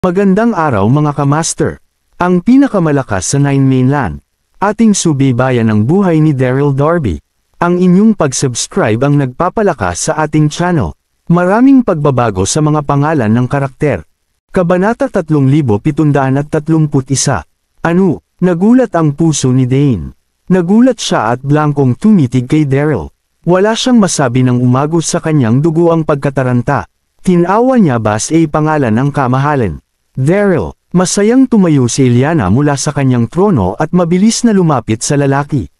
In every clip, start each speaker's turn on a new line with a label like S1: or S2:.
S1: Magandang araw mga kamaster. Ang pinakamalakas sa 9 Mainland. Ating subaybayan ang buhay ni Daryl Darby. Ang inyong pag-subscribe ang nagpapalakas sa ating channel. Maraming pagbabago sa mga pangalan ng karakter. Kabanata 3731. Ano? Nagulat ang puso ni Dane. Nagulat siya at blankong tumitig kay Daryl. Wala siyang masabi nang umagos sa kanyang dugo ang pagkataranta. Tinawa niya bas pangalan ng kamahalan. Daryl, masayang tumayo si Illyana mula sa kanyang trono at mabilis na lumapit sa lalaki.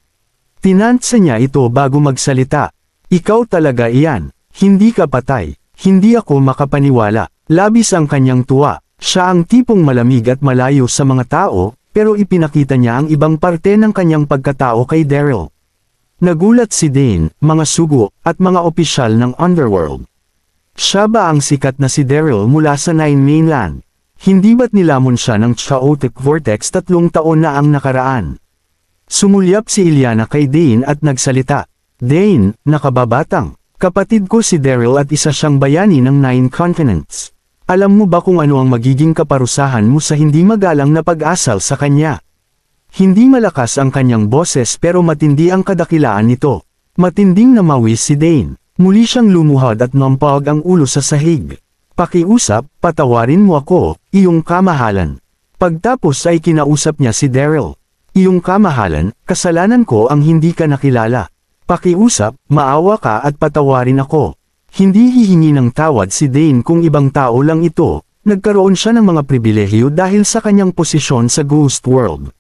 S1: Tinansa niya ito bago magsalita. Ikaw talaga iyan, hindi ka patay, hindi ako makapaniwala. Labis ang kanyang tuwa, siya ang tipong malamig at malayo sa mga tao, pero ipinakita niya ang ibang parte ng kanyang pagkatao kay Daryl. Nagulat si Dane, mga sugo, at mga opisyal ng Underworld. Siya ba ang sikat na si Daryl mula sa 9 Mainland? Hindi ba't nilamon siya ng chaotic vortex 3 taon na ang nakaraan? Sumulyap si Illyana kay Dane at nagsalita. Dane, nakababatang, kapatid ko si Daryl at isa siyang bayani ng 9 continents. Alam mo ba kung ano ang magiging kaparusahan mo sa hindi magalang na pag-asal sa kanya? Hindi malakas ang kanyang boses pero matindi ang kadakilaan nito. Matinding namawis si Dane. Muli siyang lumuhod at nampag ang ulo sa sahig. Pakiusap, patawarin mo ako, iyong kamahalan. Pagtapos ay kinausap niya si Daryl. Iyong kamahalan, kasalanan ko ang hindi ka nakilala. Pakiusap, maawa ka at patawarin ako. Hindi hihingi ng tawad si Dane kung ibang tao lang ito. Nagkaroon siya ng mga pribilehyo dahil sa kanyang posisyon sa Ghost World.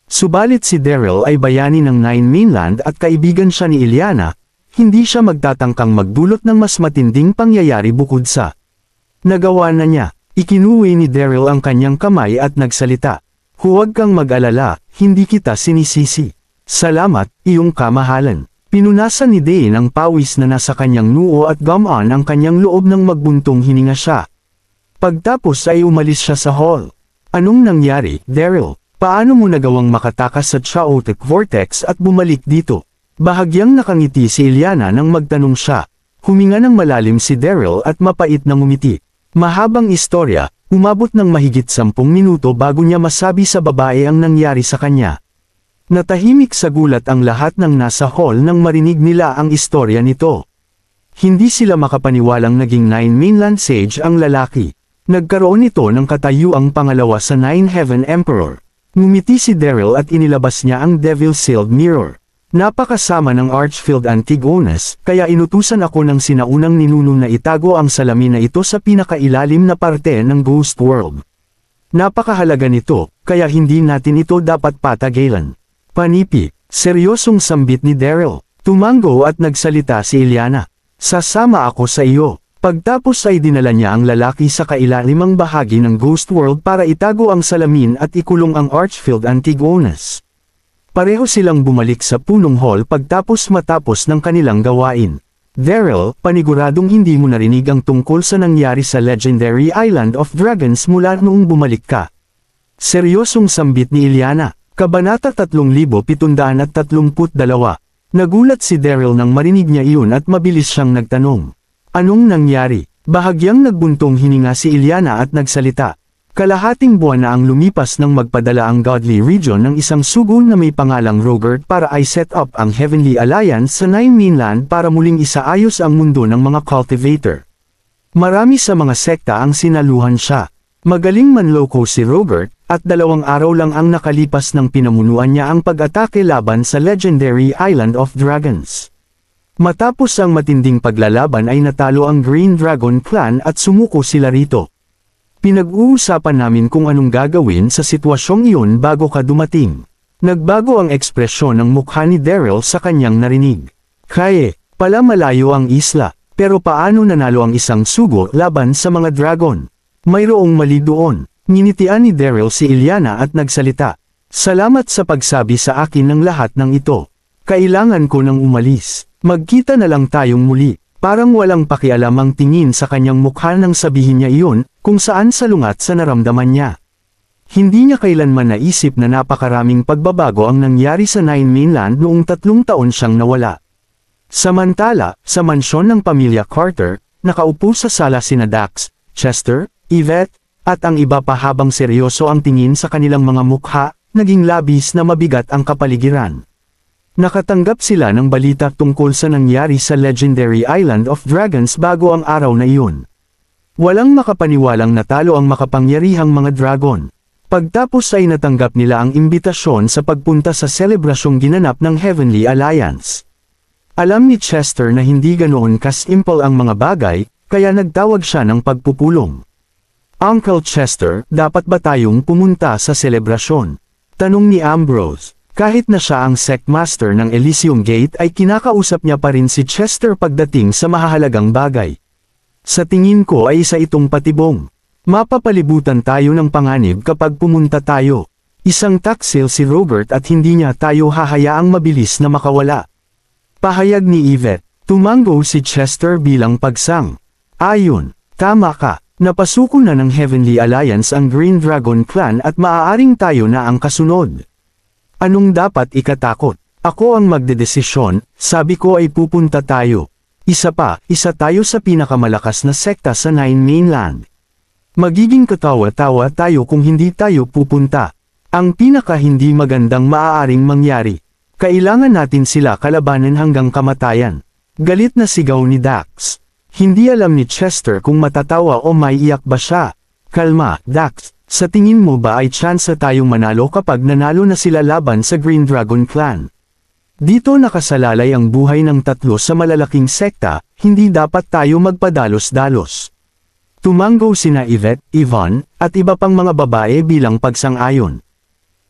S1: Subalit si Daryl ay bayani ng 9 Mainland at kaibigan siya ni Illyana. Hindi siya magtatangkang magdulot ng mas matinding pangyayari bukod sa nagawa na niya. Ikinuwi ni Daryl ang kanyang kamay at nagsalita. Huwag kang mag-alala, hindi kita sinisisi. Salamat, iyong kamahalan. Pinunasan ni Dane ang pawis na nasa kanyang noo at gamaan ang kanyang loob nang magbuntong hininga siya. Pagtapos ay umalis siya sa hall. Anong nangyari, Daryl? Paano mo nagawang makatakas sa chaotic vortex at bumalik dito? Bahagyang nakangiti si Illyana nang magtanong siya. Huminga ng malalim si Daryl at mapait na ngumiti. Mahabang istorya, umabot ng mahigit 10 minuto bago niya masabi sa babae ang nangyari sa kanya. Natahimik sa gulat ang lahat ng nasa hall nang marinig nila ang istorya nito. Hindi sila makapaniwalang naging 9 Mainland Sage ang lalaki. Nagkaroon ito ng katayuang pangalawa sa 9 Heaven Emperor. Ngumiti si Daryl at inilabas niya ang Devil-Sealed Mirror. Napakasama ng Archfield Antigonus, kaya inutusan ako ng sinaunang ninuno na itago ang salamin na ito sa pinakailalim na parte ng Ghost World. Napakahalaga nito, kaya hindi natin ito dapat patagalan. Panipi, seryosong sambit ni Daryl. Tumango at nagsalita si Illyana. Sasama ako sa iyo. Pagtapos ay dinala niya ang lalaki sa kailalimang bahagi ng Ghost World para itago ang salamin at ikulong ang Archfield Antigonus. Pareho silang bumalik sa punong hall matapos ng kanilang gawain. Daryl, paniguradong hindi mo narinig ang tungkol sa nangyari sa legendary Island of Dragons mula noong bumalik ka. Seryosong sambit ni Illyana. Kabanata 3732. Nagulat si Daryl nang marinig niya iyon at mabilis siyang nagtanong. Anong nangyari? Bahagyang nagbuntong hininga si Illyana at nagsalita. Kalahating buwan na ang lumipas nang magpadala ang Godly Region ng isang sugo na may pangalang Rogert para i-set up ang Heavenly Alliance sa 9 Mainland para muling isaayos ang mundo ng mga cultivator. Marami sa mga sekta ang sinaluhan siya. Magaling manloko si Rogert, at 2 araw lang ang nakalipas nang pinamunuan niya ang pag-atake laban sa legendary Island of Dragons. Matapos ang matinding paglalaban ay natalo ang Green Dragon Clan at sumuko sila rito. Pinag-uusapan namin kung anong gagawin sa sitwasyong iyon bago ka dumating. Nagbago ang ekspresyon ng mukha ni Daryl sa kanyang narinig. Kaya, pala malayo ang isla, pero paano nanalo ang isang sugo laban sa mga dragon? Mayroong mali doon. Nginitian ni Daryl si Illyana at nagsalita. Salamat sa pagsabi sa akin ng lahat ng ito. Kailangan ko nang umalis. Magkita na lang tayong muli. Parang walang pakialam ang tingin sa kanyang mukha nang sabihin niya iyon, kung saan salungat sa naramdaman niya. Hindi niya kailanman naisip na napakaraming pagbabago ang nangyari sa 9 Mainland noong 3 taon siyang nawala. Samantala, sa mansyon ng pamilya Carter, nakaupo sa sala sina Dax, Chester, Yvette, at ang iba pa habang seryoso ang tingin sa kanilang mga mukha, naging labis na mabigat ang kapaligiran. Nakatanggap sila ng balita tungkol sa nangyari sa legendary Island of Dragons bago ang araw na iyon. Walang makapaniwalang natalo ang makapangyarihang mga dragon. Pagtapos ay natanggap nila ang imbitasyon sa pagpunta sa selebrasyong ginanap ng Heavenly Alliance. Alam ni Chester na hindi ganoon kasimple ang mga bagay, kaya nagtawag siya ng pagpupulong. Uncle Chester, dapat ba tayong pumunta sa selebrasyon? Tanong ni Ambrose. Kahit na siya ang sectmaster ng Elysium Gate ay kinakausap niya pa rin si Chester pagdating sa mahahalagang bagay. Sa tingin ko ay isa itong patibong. Mapapalibutan tayo ng panganib kapag pumunta tayo. Isang taksil si Robert at hindi niya tayo hahayaang mabilis na makawala. Pahayag ni Yvette. Tumango si Chester bilang pagsang. Ayon, tama ka. Napasuko na ng Heavenly Alliance ang Green Dragon Clan at maaaring tayo na ang kasunod. Anong dapat ikatakot? Ako ang magdedesisyon, sabi ko ay pupunta tayo. Isa tayo sa pinakamalakas na sekta sa Nine Mainland. Magiging katawa-tawa tayo kung hindi tayo pupunta. Ang pinaka hindi magandang maaaring mangyari. Kailangan natin sila kalabanan hanggang kamatayan. Galit na sigaw ni Dax. Hindi alam ni Chester kung matatawa o maiiyak ba siya. Kalma, Dax. Sa tingin mo ba ay tsansa tayong manalo kapag nanalo na sila laban sa Green Dragon Clan? Dito nakasalalay ang buhay ng tatlo sa malalaking sekta, hindi dapat tayo magpadalos-dalos. Tumango sina Yvette, Yvonne, at iba pang mga babae bilang pagsang-ayon.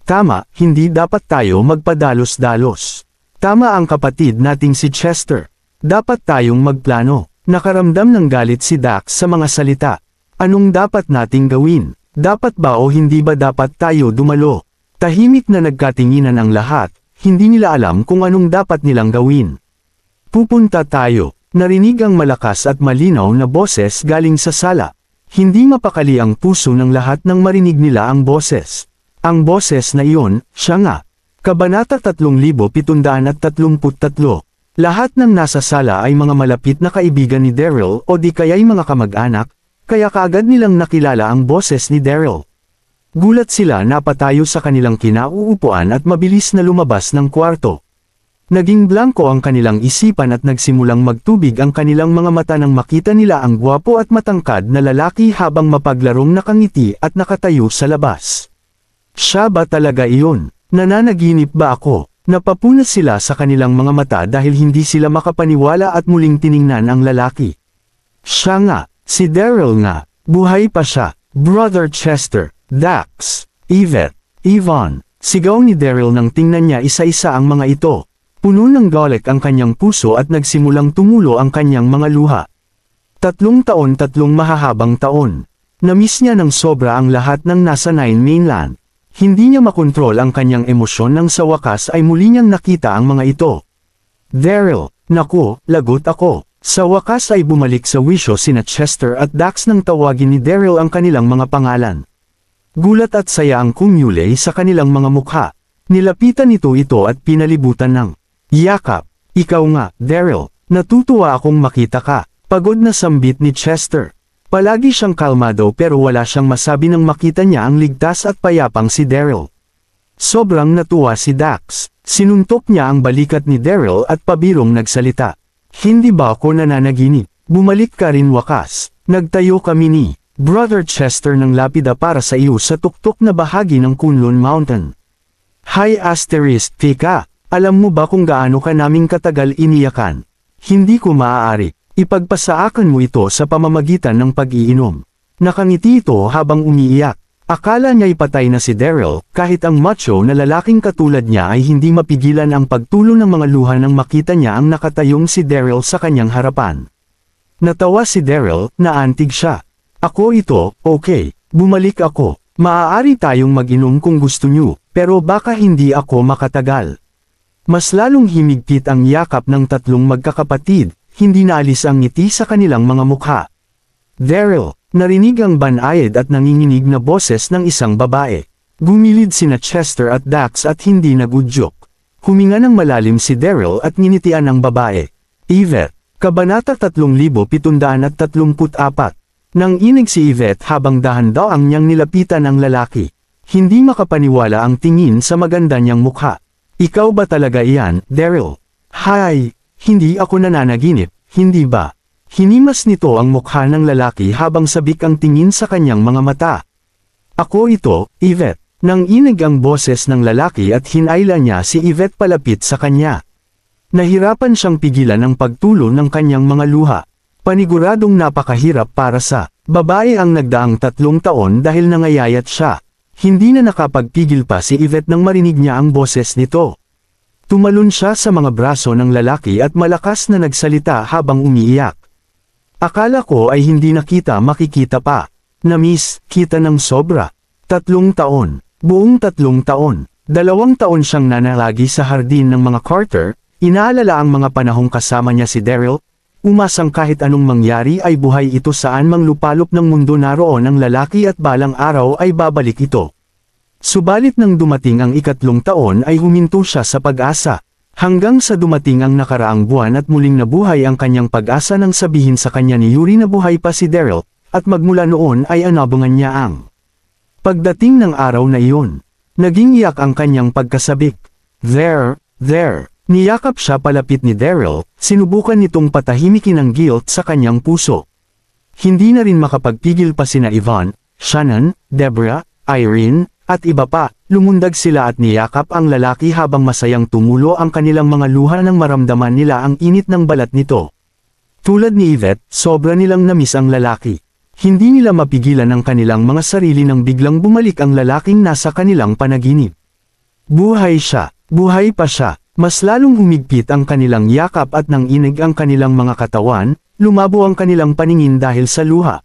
S1: Tama, hindi dapat tayo magpadalos-dalos. Tama ang kapatid nating si Chester. Dapat tayong magplano. Nakaramdam ng galit si Dax sa mga salita. Anong dapat nating gawin? Dapat ba o hindi ba dapat tayo dumalo? Tahimik na nagkatinginan ang lahat, hindi nila alam kung anong dapat nilang gawin. Pupunta tayo. Narinig ang malakas at malinaw na boses galing sa sala. Hindi mapakali ang puso ng lahat nang marinig nila ang boses. Ang boses na iyon, siya nga. Kabanata 3733. Lahat ng nasa sala ay mga malapit na kaibigan ni Daryl o di kaya'y mga kamag-anak, kaya kaagad nilang nakilala ang boses ni Daryl. Gulat sila na patayo sa kanilang kinauupuan at mabilis na lumabas ng kwarto. Naging blanko ang kanilang isipan at nagsimulang magtubig ang kanilang mga mata nang makita nila ang gwapo at matangkad na lalaki habang mapaglarong nakangiti at nakatayo sa labas. Siya ba talaga iyon? Nananaginip ba ako? Napapunas sila sa kanilang mga mata dahil hindi sila makapaniwala at muling tiningnan ang lalaki. Siya nga, si Daryl nga, buhay pa siya. Brother Chester, Dax, Yvette, Yvonne, sigaw ni Daryl nang tingnan niya isa-isa ang mga ito. Puno ng galit ang kanyang puso at nagsimulang tumulo ang kanyang mga luha. 3 taon, 3 mahahabang taon. Namiss niya ng sobra ang lahat ng nasa Nine Mainland. Hindi niya makontrol ang kanyang emosyon nang sa wakas ay muli niyang nakita ang mga ito. Daryl, naku, lagot ako. Sa wakas ay bumalik sa wisyo sina Chester at Dax nang tawagin ni Daryl ang kanilang mga pangalan. Gulat at saya ang kumulay sa kanilang mga mukha. Nilapitan ito at pinalibutan ng yakap. Ikaw nga, Daryl, natutuwa akong makita ka. Pagod na sambit ni Chester. Palagi siyang kalmado pero wala siyang masabi nang makita niya ang ligtas at payapang si Daryl. Sobrang natuwa si Dax. Sinuntok niya ang balikat ni Daryl at pabirong nagsalita. Hindi ba ako nananaginip? Bumalik ka rin wakas. Nagtayo kami ni Brother Chester ng lapida para sa iyo sa tuktok na bahagi ng Kunlun Mountain. Hi asterisk, tika. Alam mo ba kung gaano ka naming katagal iniyakan? Hindi ko maaari. Ipagpasaakan mo ito sa pamamagitan ng pag-iinom. Nakangiti ito habang umiiyak. Akala niya'y patay na si Daryl, kahit ang macho na lalaking katulad niya ay hindi mapigilan ang pagtulo ng mga luha nang makita niya ang nakatayong si Daryl sa kanyang harapan. Natawa si Daryl, naantig siya. Ako ito, okay, bumalik ako. Maaari tayong mag-inom kung gusto niyo, pero baka hindi ako makatagal. Mas lalong himigpit ang yakap ng tatlong magkakapatid, hindi naalis ang ngiti sa kanilang mga mukha. Daryl, narinig ang banayad at nanginginig na boses ng isang babae. Gumilid sina Chester at Dax at hindi nagudyok. Huminga ng malalim si Daryl at nginitian ang babae. Yvette, Kabanata 3734. Nang inig si Yvette habang dahan-daang niyang nilapitan ang lalaki. Hindi makapaniwala ang tingin sa maganda niyang mukha. Ikaw ba talaga iyan, Daryl? Hay, hindi ako nananaginip, hindi ba? Hinimas nito ang mukha ng lalaki habang sabik ang tingin sa kanyang mga mata. Ako ito, Yvette. Nang inig ang boses ng lalaki at hinayla niya si Yvette palapit sa kanya. Nahirapan siyang pigilan ang pagtulo ng kanyang mga luha. Paniguradong napakahirap para sa babae ang nagdaang 3 taon dahil nangayayat siya. Hindi na nakapagpigil pa si Yvette nang marinig niya ang boses nito. Tumalon siya sa mga braso ng lalaki at malakas na nagsalita habang umiiyak. Akala ko ay hindi na kita makikita pa. Na-miss kita ng sobra. 3 taon. Buong 3 taon. 2 taon siyang nanalagi sa hardin ng mga Carter. Inaalala ang mga panahong kasama niya si Daryl. Umasang kahit anong mangyari ay buhay ito saan mang lupalop ng mundo naroon ang lalaki at balang araw ay babalik ito. Subalit nang dumating ang 3 taon ay huminto siya sa pag-asa. Hanggang sa dumating ang nakaraang buwan at muling nabuhay ang kanyang pag-asa nang sabihin sa kanya ni Yuri na buhay pa si Daryl, at magmula noon ay anabangan niya ang pagdating ng araw na iyon. Naging iyak ang kanyang pagkasabik. There. Niyakap siya palapit ni Daryl, sinubukan nitong patahimikin ang guilt sa kanyang puso. Hindi na rin makapagpigil pa sina Yvonne, Shannon, Deborah, Irene, at iba pa. Lumundag sila at niyakap ang lalaki habang masayang tumulo ang kanilang mga luha nang maramdaman nila ang init ng balat nito. Tulad ni Yvette, sobra nilang namiss ang lalaki. Hindi nila mapigilan ang kanilang mga sarili nang biglang bumalik ang lalaking nasa kanilang panaginip. Buhay siya, buhay pa siya. Mas lalong humigpit ang kanilang yakap at nang inig ang kanilang mga katawan, lumabo ang kanilang paningin dahil sa luha.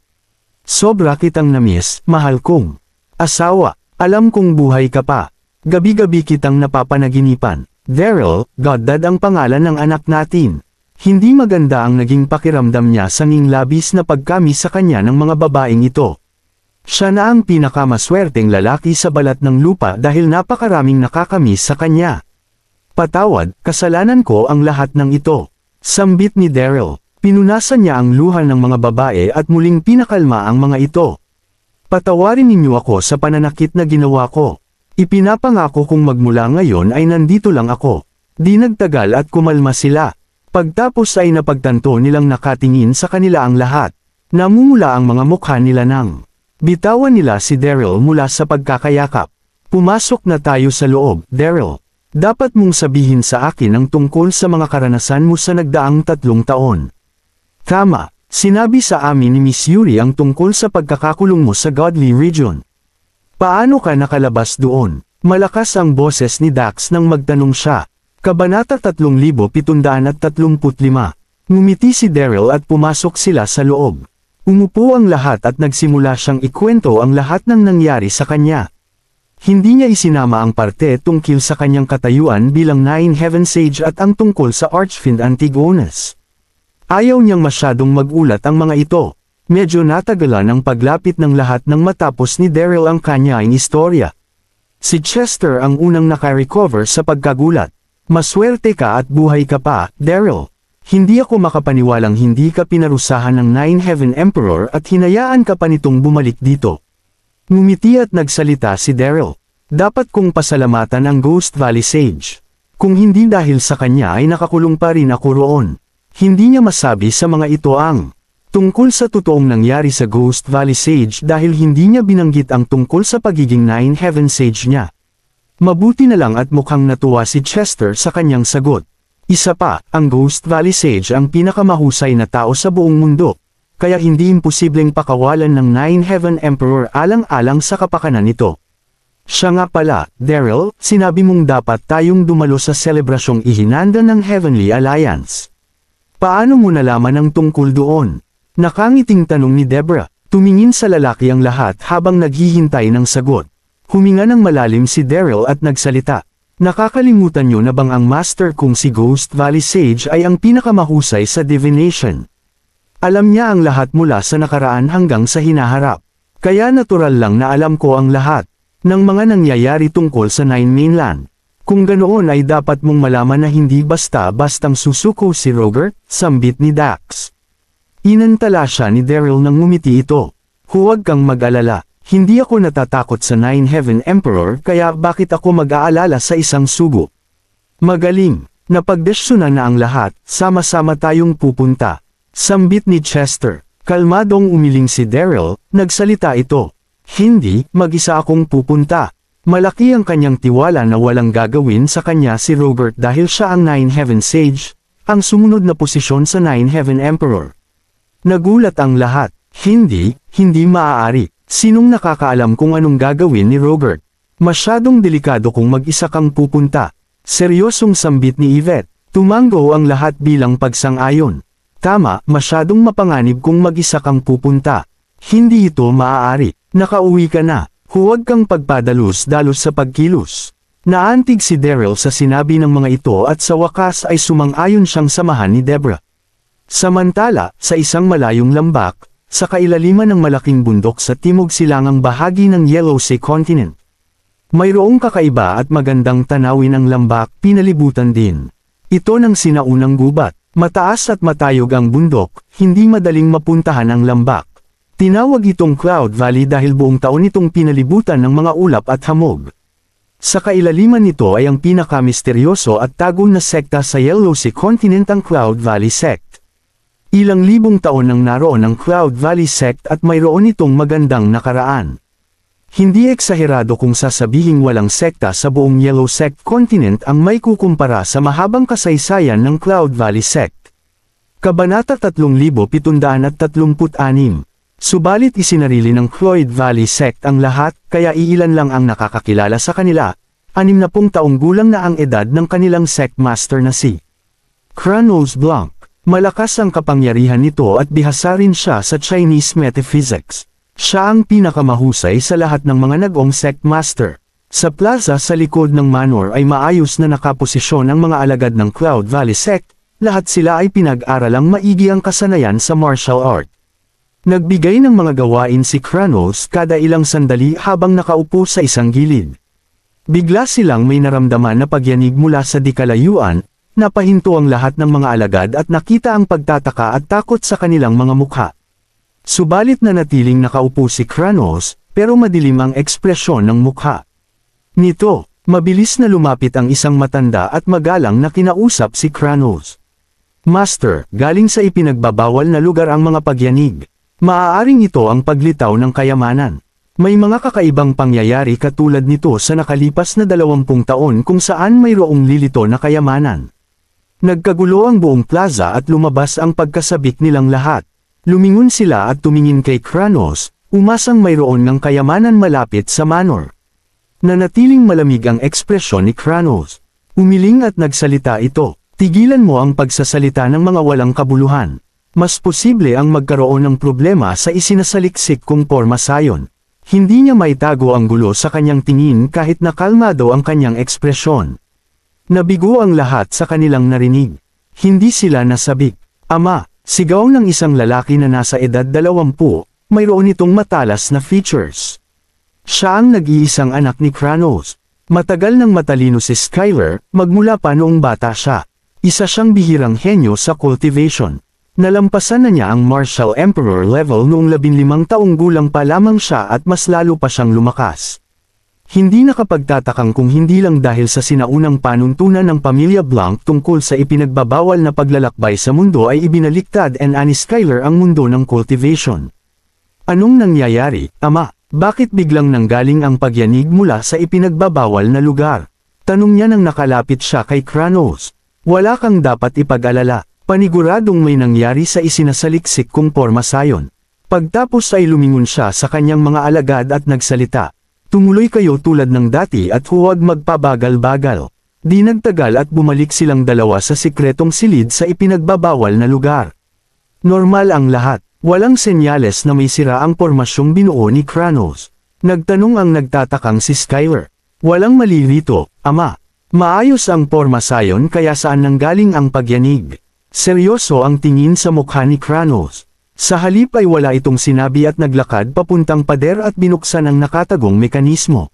S1: Sobra kitang namiss, mahal kong asawa. Alam kong buhay ka pa. Gabi-gabi kitang napapanaginipan. Daryl, Goddard ang pangalan ng anak natin. Hindi maganda ang naging pakiramdam niya sanging labis na pagkami sa kanya ng mga babaeng ito. Siya na ang pinakamaswerteng lalaki sa balat ng lupa dahil napakaraming nakakamiss sa kanya. Patawad, kasalanan ko ang lahat ng ito. Sambit ni Daryl. Pinunasan niya ang luha ng mga babae at muling pinakalma ang mga ito. Patawarin ninyo ako sa pananakit na ginawa ko. Ipinapangako kong magmula ngayon ay nandito lang ako. Di nagtagal at kumalma sila. Pagtapos ay napagtanto nilang nakatingin sa kanila ang lahat. Namumula ang mga mukha nila nang bitawan nila si Daryl mula sa pagkakayakap. Pumasok na tayo sa loob, Daryl. Dapat mong sabihin sa akin ang tungkol sa mga karanasan mo sa nagdaang 3 taon. Tama, sinabi sa amin ni Miss Yuri ang tungkol sa pagkakakulong mo sa Godly Region. Paano ka nakalabas doon? Malakas ang boses ni Dax nang magtanong siya. Kabanata 3735. Ngumiti si Daryl at pumasok sila sa loob. Umupo ang lahat at nagsimula siyang ikwento ang lahat ng nangyari sa kanya. Hindi niya isinama ang parte tungkol sa kanyang katayuan bilang Nine Heaven Sage at ang tungkol sa Archfiend Antigonus. Ayaw niyang masyadong magulat ang mga ito. Medyo natagalan ang paglapit ng lahat nang matapos ni Daryl ang kanyang istorya. Si Chester ang unang nakarecover sa pagkagulat. Maswerte ka at buhay ka pa, Daryl. Hindi ako makapaniwalang hindi ka pinarusahan ng Nine Heaven Emperor at hinayaan ka pa nitong bumalik dito. Ngumiti at nagsalita si Daryl. Dapat kong pasalamatan ang Ghost Valley Sage. Kung hindi dahil sa kanya ay nakakulong pa rin ako roon. Hindi niya masabi sa mga ito ang tungkol sa totoong nangyari sa Ghost Valley Sage dahil hindi niya binanggit ang tungkol sa pagiging Nine Heaven Sage niya. Mabuti na lang at mukhang natuwa si Chester sa kanyang sagot. Isa pa, ang Ghost Valley Sage ang pinakamahusay na tao sa buong mundo. Kaya hindi imposibleng pakawalan ng Nine Heaven Emperor alang-alang sa kapakanan nito. Siya nga pala, Daryl, sinabi mong dapat tayong dumalo sa selebrasyong ihinanda ng Heavenly Alliance. Paano mo nalaman ang tungkol doon? Nakangiting tanong ni Deborah. Tumingin sa lalaki ang lahat habang naghihintay ng sagot. Huminga ng malalim si Daryl at nagsalita. Nakakalimutan niyo na bang ang master kong si Ghost Valley Sage ay ang pinakamahusay sa divination? Alam niya ang lahat mula sa nakaraan hanggang sa hinaharap. Kaya natural lang na alam ko ang lahat ng mga nangyayari tungkol sa Nine Mainland. Kung ganoon ay dapat mong malaman na hindi basta-bastang susuko si Robert, sambit ni Dax. Inantala siya ni Daryl nang ngumiti ito. Huwag kang mag-alala, hindi ako natatakot sa Nine Heaven Emperor kaya bakit ako mag-aalala sa isang sugo. Magaling, napagdesyonan na ang lahat, sama-sama tayong pupunta. Sambit ni Chester. Kalmadong umiling si Daryl, nagsalita ito. Hindi, mag-isa akong pupunta. Malaki ang kanyang tiwala na walang gagawin sa kanya si Robert dahil siya ang Nine Heaven Sage, ang sumunod na posisyon sa Nine Heaven Emperor. Nagulat ang lahat. Hindi maaari. Sinong nakakaalam kung anong gagawin ni Robert? Masyadong delikado kung mag-isa kang pupunta. Seryosong sambit ni Yvette. Tumango ang lahat bilang pagsang-ayon. Tama, masyadong mapanganib kung mag-isa kang pupunta. Hindi ito maaari. Nakauwi ka na. Huwag kang pagpadalos-dalos sa pagkilos. Naantig si Daryl sa sinabi ng mga ito at sa wakas ay sumang-ayon siyang samahan ni Deborah. Samantala, sa isang malayong lambak, sa kailaliman ng malaking bundok sa timog silangang bahagi ng Yellow Sea Continent. Mayroong kakaiba at magandang tanawin ang lambak, pinalibutan din. Ito ng sinaunang gubat. Mataas at matayog ang bundok, hindi madaling mapuntahan ang lambak. Tinawag itong Cloud Valley dahil buong taon itong pinalibutan ng mga ulap at hamog. Sa kailaliman nito ay ang pinakamisteryoso at tago na sekta sa Yellow Sea Continent ang Cloud Valley Sect. Ilang libong taon nang naroon ang Cloud Valley Sect at mayroon itong magandang nakaraan. Hindi eksaherado kung sasabihing walang sekta sa buong Yellow Sect Continent ang may kukumpara sa mahabang kasaysayan ng Cloud Valley Sect. Kabanata 3736. Subalit isinarili ng Cloud Valley Sect ang lahat, kaya iilan lang ang nakakakilala sa kanila. 60 taong gulang na ang edad ng kanilang sect master na si Kranos Blanc. Malakas ang kapangyarihan nito at bihasa rin siya sa Chinese metaphysics. Siya ang pinakamahusay sa lahat ng mga nagong sect master. Sa plaza sa likod ng manor ay maayos na nakaposisyon ang mga alagad ng Cloud Valley Sect, lahat sila ay pinag-aralang maigi ang kasanayan sa martial art. Nagbigay ng mga gawain si Kranos kada ilang sandali habang nakaupo sa isang gilid. Bigla silang may naramdaman na pagyanig mula sa dikalayuan. Napahinto ang lahat ng mga alagad at nakita ang pagtataka at takot sa kanilang mga mukha. Subalit nanatiling nakaupo si Kranos, pero madilim ang ekspresyon ng mukha. Nito, mabilis na lumapit ang isang matanda at magalang na kinausap si Kranos. Master, galing sa ipinagbabawal na lugar ang mga pagyanig. Maaaring ito ang paglitaw ng kayamanan. May mga kakaibang pangyayari katulad nito sa nakalipas na 20 taon kung saan mayroong lilito na kayamanan. Nagkagulo ang buong plaza at lumabas ang pagkasabik nilang lahat. Lumingon sila at tumingin kay Kranos, umasang mayroon ng kayamanan malapit sa manor. Nanatiling malamig ang ekspresyon ni Kranos. Umiling at nagsalita ito, tigilan mo ang pagsasalita ng mga walang kabuluhan. Mas posible ang magkaroon ng problema sa isinasaliksik kong porma sayon. Hindi niya maitago ang gulo sa kanyang tingin kahit nakalmado ang kanyang ekspresyon. Nabigo ang lahat sa kanilang narinig. Hindi sila nasabik. Ama, sigaw ng isang lalaki na nasa edad 20, mayroon itong matalas na features. Siya ang nag-iisang anak ni Kranos. Matagal nang matalino si Skyler, magmula pa noong bata siya. Isa siyang bihirang henyo sa cultivation. Nalampasan na niya ang Martial Emperor level noong 15 taong gulang pa lamang siya at mas lalo pa siyang lumakas. Hindi nakapagtatakang kung hindi lang dahil sa sinaunang panuntunan ng pamilya Blanc tungkol sa ipinagbabawal na paglalakbay sa mundo ay ibinaliktad ni Skyler ang mundo ng cultivation. Anong nangyayari, Ama? Bakit biglang nanggaling ang pagyanig mula sa ipinagbabawal na lugar? Tanong niya nang nakalapit siya kay Kranos. Wala kang dapat ipag-alala, paniguradong may nangyari sa isinasaliksik kong porma sayon. Pagtapos ay lumingon siya sa kanyang mga alagad at nagsalita. Tumuloy kayo tulad ng dati at huwag magpabagal-bagal. Di nagtagal at bumalik silang dalawa sa sikretong silid sa ipinagbabawal na lugar. Normal ang lahat. Walang senyales na may sira ang pormasyong binuo ni Kranos. Nagtanong ang nagtatakang si Skyler. Walang mali rito, Ama. Maayos ang porma sayon kaya saan nanggaling ang pagyanig. Seryoso ang tingin sa mukha ni Kranos. Sa halip ay wala itong sinabi at naglakad papuntang pader at binuksan ang nakatagong mekanismo.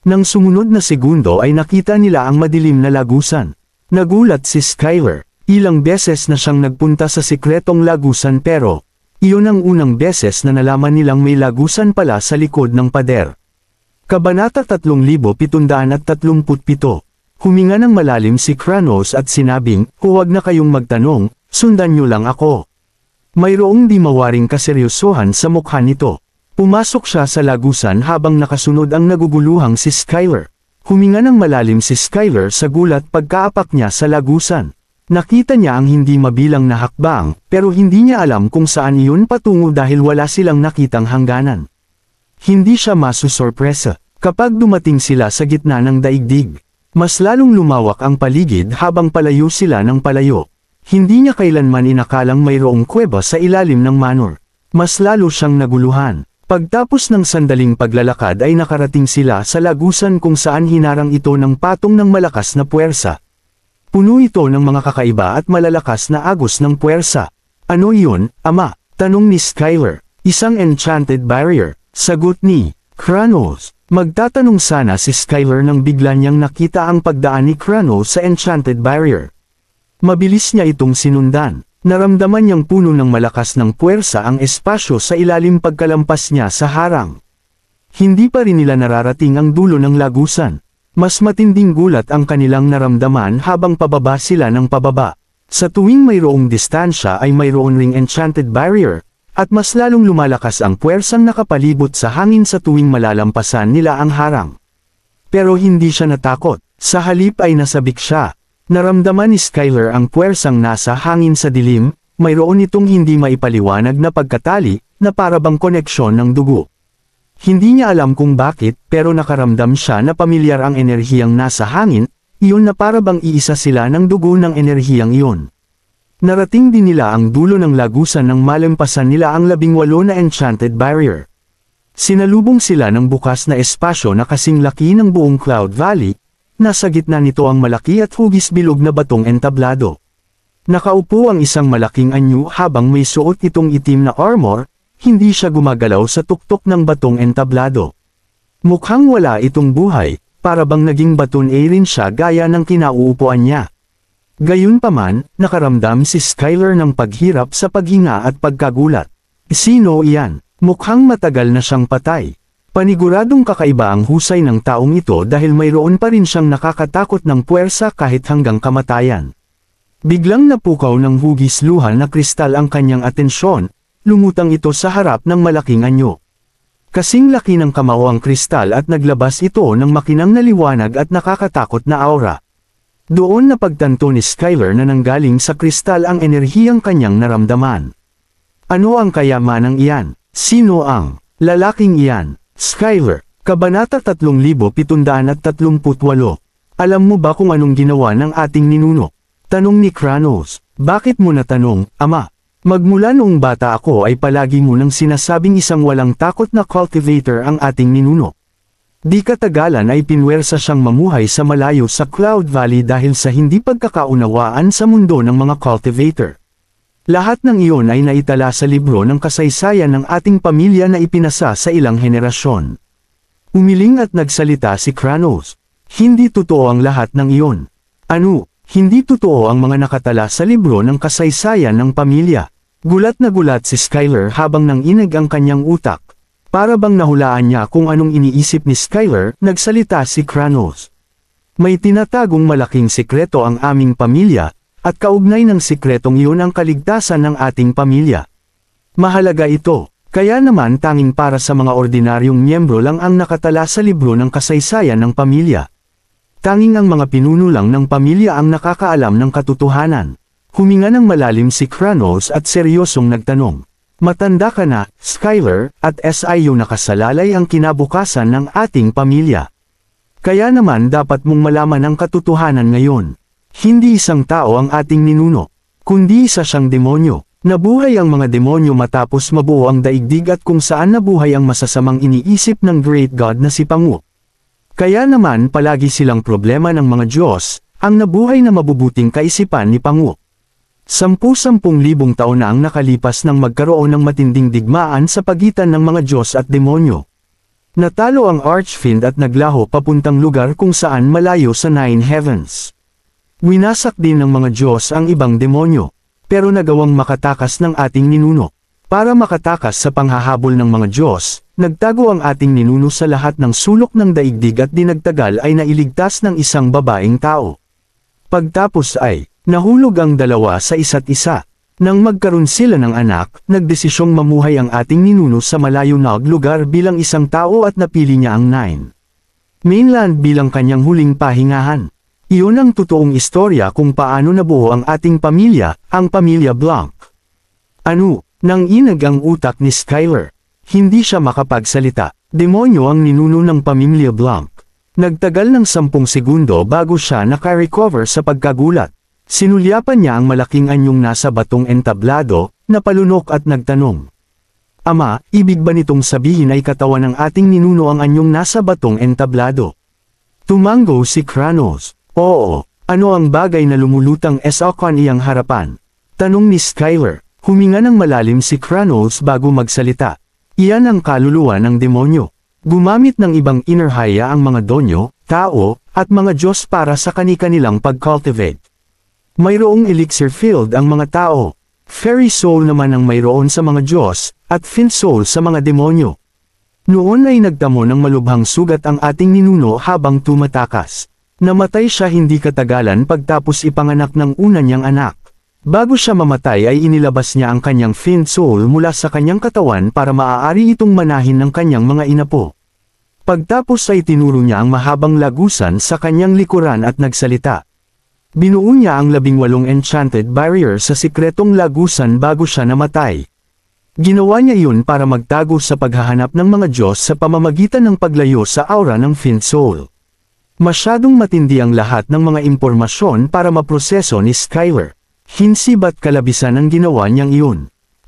S1: Nang sumunod na segundo ay nakita nila ang madilim na lagusan. Nagulat si Skyler. Ilang beses na siyang nagpunta sa sikretong lagusan pero, iyon ang unang beses na nalaman nilang may lagusan pala sa likod ng pader. Kabanata 3737. Huminga ng malalim si Kranos at sinabing, huwag na kayong magtanong, sundan niyo lang ako. Mayroong di mawaring kaseryosohan sa mukha nito. Pumasok siya sa lagusan habang nakasunod ang naguguluhang si Skyler. Huminga ng malalim si Skyler sa gulat pagkaapak niya sa lagusan. Nakita niya ang hindi mabilang na hakbang, pero hindi niya alam kung saan iyon patungo dahil wala silang nakitang hangganan. Hindi siya masusorpresa kapag dumating sila sa gitna ng daigdig. Mas lalong lumawak ang paligid habang palayo sila ng palayo. Hindi niya kailanman inakalang mayroong kuweba sa ilalim ng manor. Mas lalo siyang naguluhan. Pagtapos ng sandaling paglalakad ay nakarating sila sa lagusan kung saan hinarang ito ng patong ng malakas na puwersa. Puno ito ng mga kakaiba at malalakas na agos ng puwersa. Ano iyon, Ama? Tanong ni Skyler. Isang enchanted barrier. Sagot ni Kranos. Magtatanong sana si Skyler nang bigla niyang nakita ang pagdaan ni Kranos sa enchanted barrier. Mabilis niya itong sinundan. Naramdaman niyang puno ng malakas ng puwersa ang espasyo sa ilalim pagkalampas niya sa harang. Hindi pa rin nila nararating ang dulo ng lagusan. Mas matinding gulat ang kanilang naramdaman habang pababa sila ng pababa. Sa tuwing mayroong distansya ay mayroon ring enchanted barrier, at mas lalong lumalakas ang puwersang nakapalibot sa hangin sa tuwing malalampasan nila ang harang. Pero hindi siya natakot, sa halip ay nasabik siya. Naramdaman ni Skyler ang puwersang nasa hangin sa dilim, mayroon itong hindi maipaliwanag na pagkatali, na parabang koneksyon ng dugo. Hindi niya alam kung bakit, pero nakaramdam siya na pamilyar ang enerhiyang nasa hangin, iyon na parabang iisa sila ng dugo ng enerhiyang iyon. Narating din nila ang dulo ng lagusan nang malampasan nila ang 18 na enchanted barrier. Sinalubong sila ng bukas na espasyo na kasing laki ng buong Cloud Valley, nasa gitna nito ang malaki at hugis bilog na batong entablado. Nakaupo ang isang malaking anyo habang may suot itong itim na armor, hindi siya gumagalaw sa tuktok ng batong entablado. Mukhang wala itong buhay, parabang naging baton rin siya gaya ng kinauupuan niya. Gayunpaman, nakaramdam si Skyler ng paghirap sa paghinga at pagkagulat. Sino iyan? Mukhang matagal na siyang patay. Paniguradong kakaiba ang husay ng taong ito dahil mayroon pa rin siyang nakakatakot ng puwersa kahit hanggang kamatayan. Biglang napukaw ng hugis luha na kristal ang kanyang atensyon, lumutang ito sa harap ng malaking anyo. Kasing laki ng kamao ang kristal at naglabas ito ng makinang na liwanag at nakakatakot na aura. Doon napagtanto ni Skyler na nanggaling sa kristal ang enerhiyang kanyang naramdaman. Ano ang kayamanang iyan? Sino ang lalaking iyan? Skyler, Kabanata 3738. Alam mo ba kung anong ginawa ng ating ninuno? Tanong ni Kranos. Bakit mo natanong, Ama? Magmula noong bata ako ay palagi mo nang sinasabing isang walang takot na cultivator ang ating ninuno. Di katagalan ay pinwersa siyang mamuhay sa malayo sa Cloud Valley dahil sa hindi pagkakaunawaan sa mundo ng mga cultivator. Lahat ng iyon ay naitala sa libro ng kasaysayan ng ating pamilya na ipinasa sa ilang henerasyon. Umiling at nagsalita si Kranos. Hindi totoo ang lahat ng iyon. Ano? Hindi totoo ang mga nakatala sa libro ng kasaysayan ng pamilya. Gulat na gulat si Skyler habang nanginag ang kanyang utak. Para bang nahulaan niya kung anong iniisip ni Skyler, nagsalita si Kranos. May tinatagong malaking sikreto ang aming pamilya, at kaugnay ng sikretong iyon ang kaligtasan ng ating pamilya. Mahalaga ito, kaya naman tanging para sa mga ordinaryong miyembro lang ang nakatala sa libro ng kasaysayan ng pamilya. Tanging ang mga pinuno lang ng pamilya ang nakakaalam ng katotohanan. Huminga ng malalim si Kranos at seryosong nagtanong. Matanda ka na, Skyler, at SIU nakasalalay ang kinabukasan ng ating pamilya. Kaya naman dapat mong malaman ang katotohanan ngayon. Hindi isang tao ang ating ninuno, kundi isa siyang demonyo. Nabuhay ang mga demonyo matapos mabuo ang daigdig at kung saan nabuhay ang masasamang iniisip ng Great God na si Pangu. Kaya naman palagi silang problema ng mga Diyos, ang nabuhay na mabubuting kaisipan ni Pangu. 10,000 taon na ang nakalipas nang magkaroon ng matinding digmaan sa pagitan ng mga Diyos at demonyo. Natalo ang Archfiend at naglaho papuntang lugar kung saan malayo sa Nine Heavens. Winasak din ng mga Diyos ang ibang demonyo, pero nagawang makatakas ng ating ninuno. Para makatakas sa panghahabol ng mga Diyos, nagtago ang ating ninuno sa lahat ng sulok ng daigdig at dinagtagal ay nailigtas ng isang babaeng tao. Pagtapos ay, nahulog ang dalawa sa isa't isa. Nang magkaroon sila ng anak, nagdesisyong mamuhay ang ating ninuno sa malayo na lugar bilang isang tao at napili niya ang Mainland bilang kanyang huling pahingahan. Iyon ang totoong istorya kung paano nabuo ang ating pamilya, ang pamilya Blanc. Nang inag ang utak ni Skyler. Hindi siya makapagsalita. Demonyo ang ninuno ng pamilya Blanc. Nagtagal ng 10 segundo bago siya naka-recover sa pagkagulat. Sinulyapan niya ang malaking anyong nasa batong entablado, napalunok at nagtanong. Ama, ibig ba nitong sabihin ay katawan ng ating ninuno ang anyong nasa batong entablado? Tumango si Kranos. Oo, ano ang bagay na lumulutang sa kaniyang harapan? Tanong ni Skyler. Huminga ng malalim si Kranos bago magsalita. Iyan ang kaluluwa ng demonyo. Gumamit ng ibang inerhaya ang mga donyo, tao, at mga Diyos para sa kani-kanilang pag-cultivate. Mayroong elixir field ang mga tao. Fairy soul naman ang mayroon sa mga Diyos, at fin soul sa mga demonyo. Noon ay nagtamo ng malubhang sugat ang ating ninuno habang tumatakas. Namatay siya hindi katagalan pagtapos ipanganak ng una niyang anak. Bago siya mamatay ay inilabas niya ang kanyang fin soul mula sa kanyang katawan para maaari itong manahin ng kanyang mga inapo. Pagtapos ay tinuro niya ang mahabang lagusan sa kanyang likuran at nagsalita. Binuo niya ang 18 enchanted barrier sa sikretong lagusan bago siya namatay. Ginawa niya iyon para magtago sa paghahanap ng mga Diyos sa pamamagitan ng paglayo sa aura ng fin soul. Masyadong matindi ang lahat ng mga impormasyon para maproseso ni Skyler. Hinsi ba't kalabisan ang ginawa niyang iyon?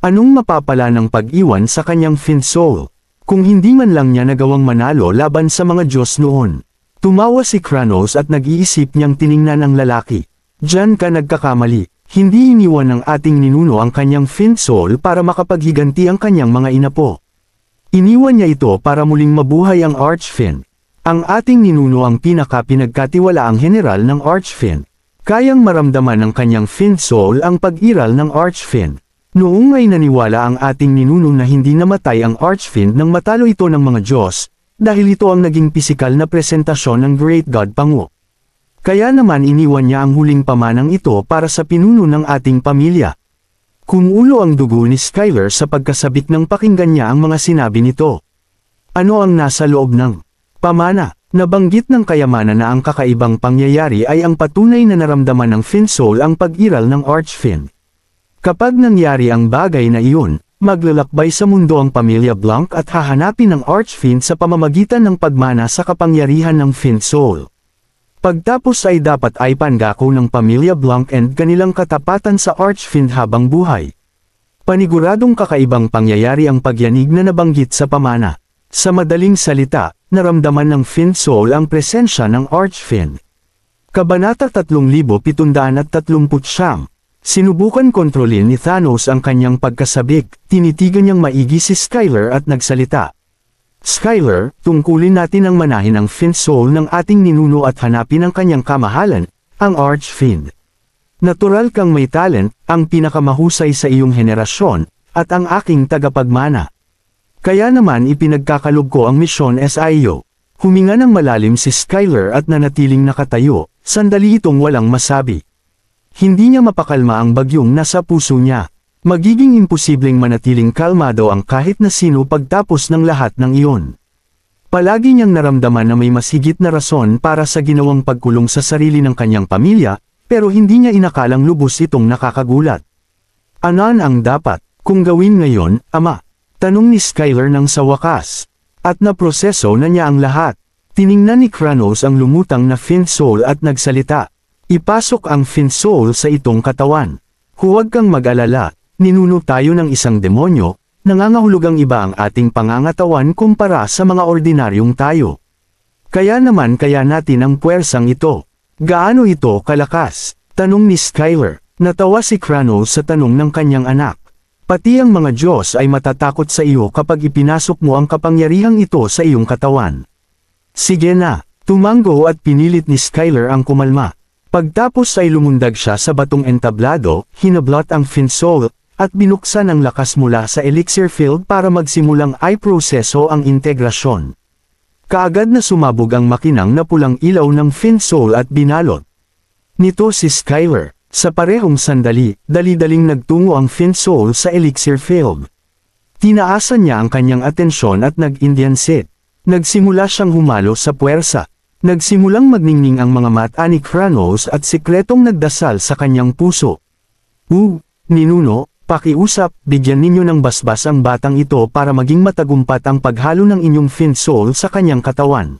S1: Anong mapapala ng pag-iwan sa kanyang fin soul? Kung hindi man lang niya nagawang manalo laban sa mga Diyos noon. Tumawa si Kranos at nag-iisip niyang tiningnan ang lalaki. Diyan ka nagkakamali. Hindi iniwan ng ating ninuno ang kanyang fin soul para makapaghiganti ang kanyang mga inapo. Iniwan niya ito para muling mabuhay ang Archfin. Ang ating ninuno ang pinagkatiwalaang general ng Archfin. Kayang maramdaman ng kanyang fin soul ang pag-iral ng Archfin. Noong ay naniwala ang ating ninuno na hindi namatay ang Archfin nang matalo ito ng mga Diyos, dahil ito ang naging pisikal na presentasyon ng Great God Pangu. Kaya naman iniwan niya ang huling pamanang ito para sa pinuno ng ating pamilya. Kumulo ang dugo ni Skyler sa pagkasabik ng pakinggan niya ang mga sinabi nito. Ano ang nasa loob ng pamana? Nabanggit ng kayamanan na ang kakaibang pangyayari ay ang patunay na naramdaman ng fin soul ang pag-iral ng Archfin. Kapag nangyari ang bagay na iyon, maglalakbay sa mundo ang pamilya Blanc at hahanapin ang Archfin sa pamamagitan ng pagmana sa kapangyarihan ng fin soul. Pagtapos ay dapat ay pangako ng pamilya Blanc and kanilang katapatan sa Archfin habang buhay. Paniguradong kakaibang pangyayari ang pagyanig na nabanggit sa pamana. Sa madaling salita, naramdaman ng fin soul ang presensya ng Archfin. Kabanata 3739. Sinubukan kontrolin ni Thanos ang kanyang pagkasabik, tinitigan niyang maigi si Skyler at nagsalita. Skyler, tungkulin natin ang manahin ang fin soul ng ating ninuno at hanapin ang kanyang kamahalan, ang Archfin. Natural kang may talent, ang pinakamahusay sa iyong henerasyon, at ang aking tagapagmana. Kaya naman ipinagkakaloob ko ang misyon sa iyo. Huminga ng malalim si Skyler at nanatiling nakatayo, sandali itong walang masabi. Hindi niya mapakalma ang bagyong nasa puso niya. Magiging imposibleng manatiling kalmado ang kahit na sino pagtapos ng lahat ng iyon. Palagi niyang naramdaman na may mas higit na rason para sa ginawang pagkulong sa sarili ng kanyang pamilya, pero hindi niya inakalang lubos itong nakakagulat. Anan ang dapat kung gawin ngayon, ama? Tanong ni Skyler nang sa wakas. At naproseso na niya ang lahat. Tiningnan ni Kranos ang lumutang na fin soul at nagsalita. Ipasok ang fin soul sa itong katawan. Huwag kang mag-alala, ninuno tayo ng isang demonyo, nangangahulugang iba ang ating pangangatawan kumpara sa mga ordinaryong tayo. Kaya natin ang puwersang ito. Gaano ito kalakas? Tanong ni Skyler. Natawa si Kranos sa tanong ng kanyang anak. Pati ang mga Diyos ay matatakot sa iyo kapag ipinasok mo ang kapangyarihang ito sa iyong katawan. Sige na, tumango at pinilit ni Skyler ang kumalma. Pagtapos ay lumundag siya sa batong entablado, hinablot ang Finsoul, at binuksan ang lakas mula sa elixir field para magsimulang i-proseso ang integrasyon. Kaagad na sumabog ang makinang na pulang ilaw ng Finsoul at binalot nito si Skyler. Sa parehong sandali, dali-daling nagtungo ang Finsoul sa elixir field. Tinaasan niya ang kanyang atensyon at nag-Indian sit. Nagsimula siyang humalo sa puwersa. Nagsimulang magningning ang mga mata ni Kranos at sikretong nagdasal sa kanyang puso. Ninuno, pakiusap, bigyan ninyo ng basbas ang batang ito para maging matagumpat ang paghalo ng inyong Finsoul sa kanyang katawan.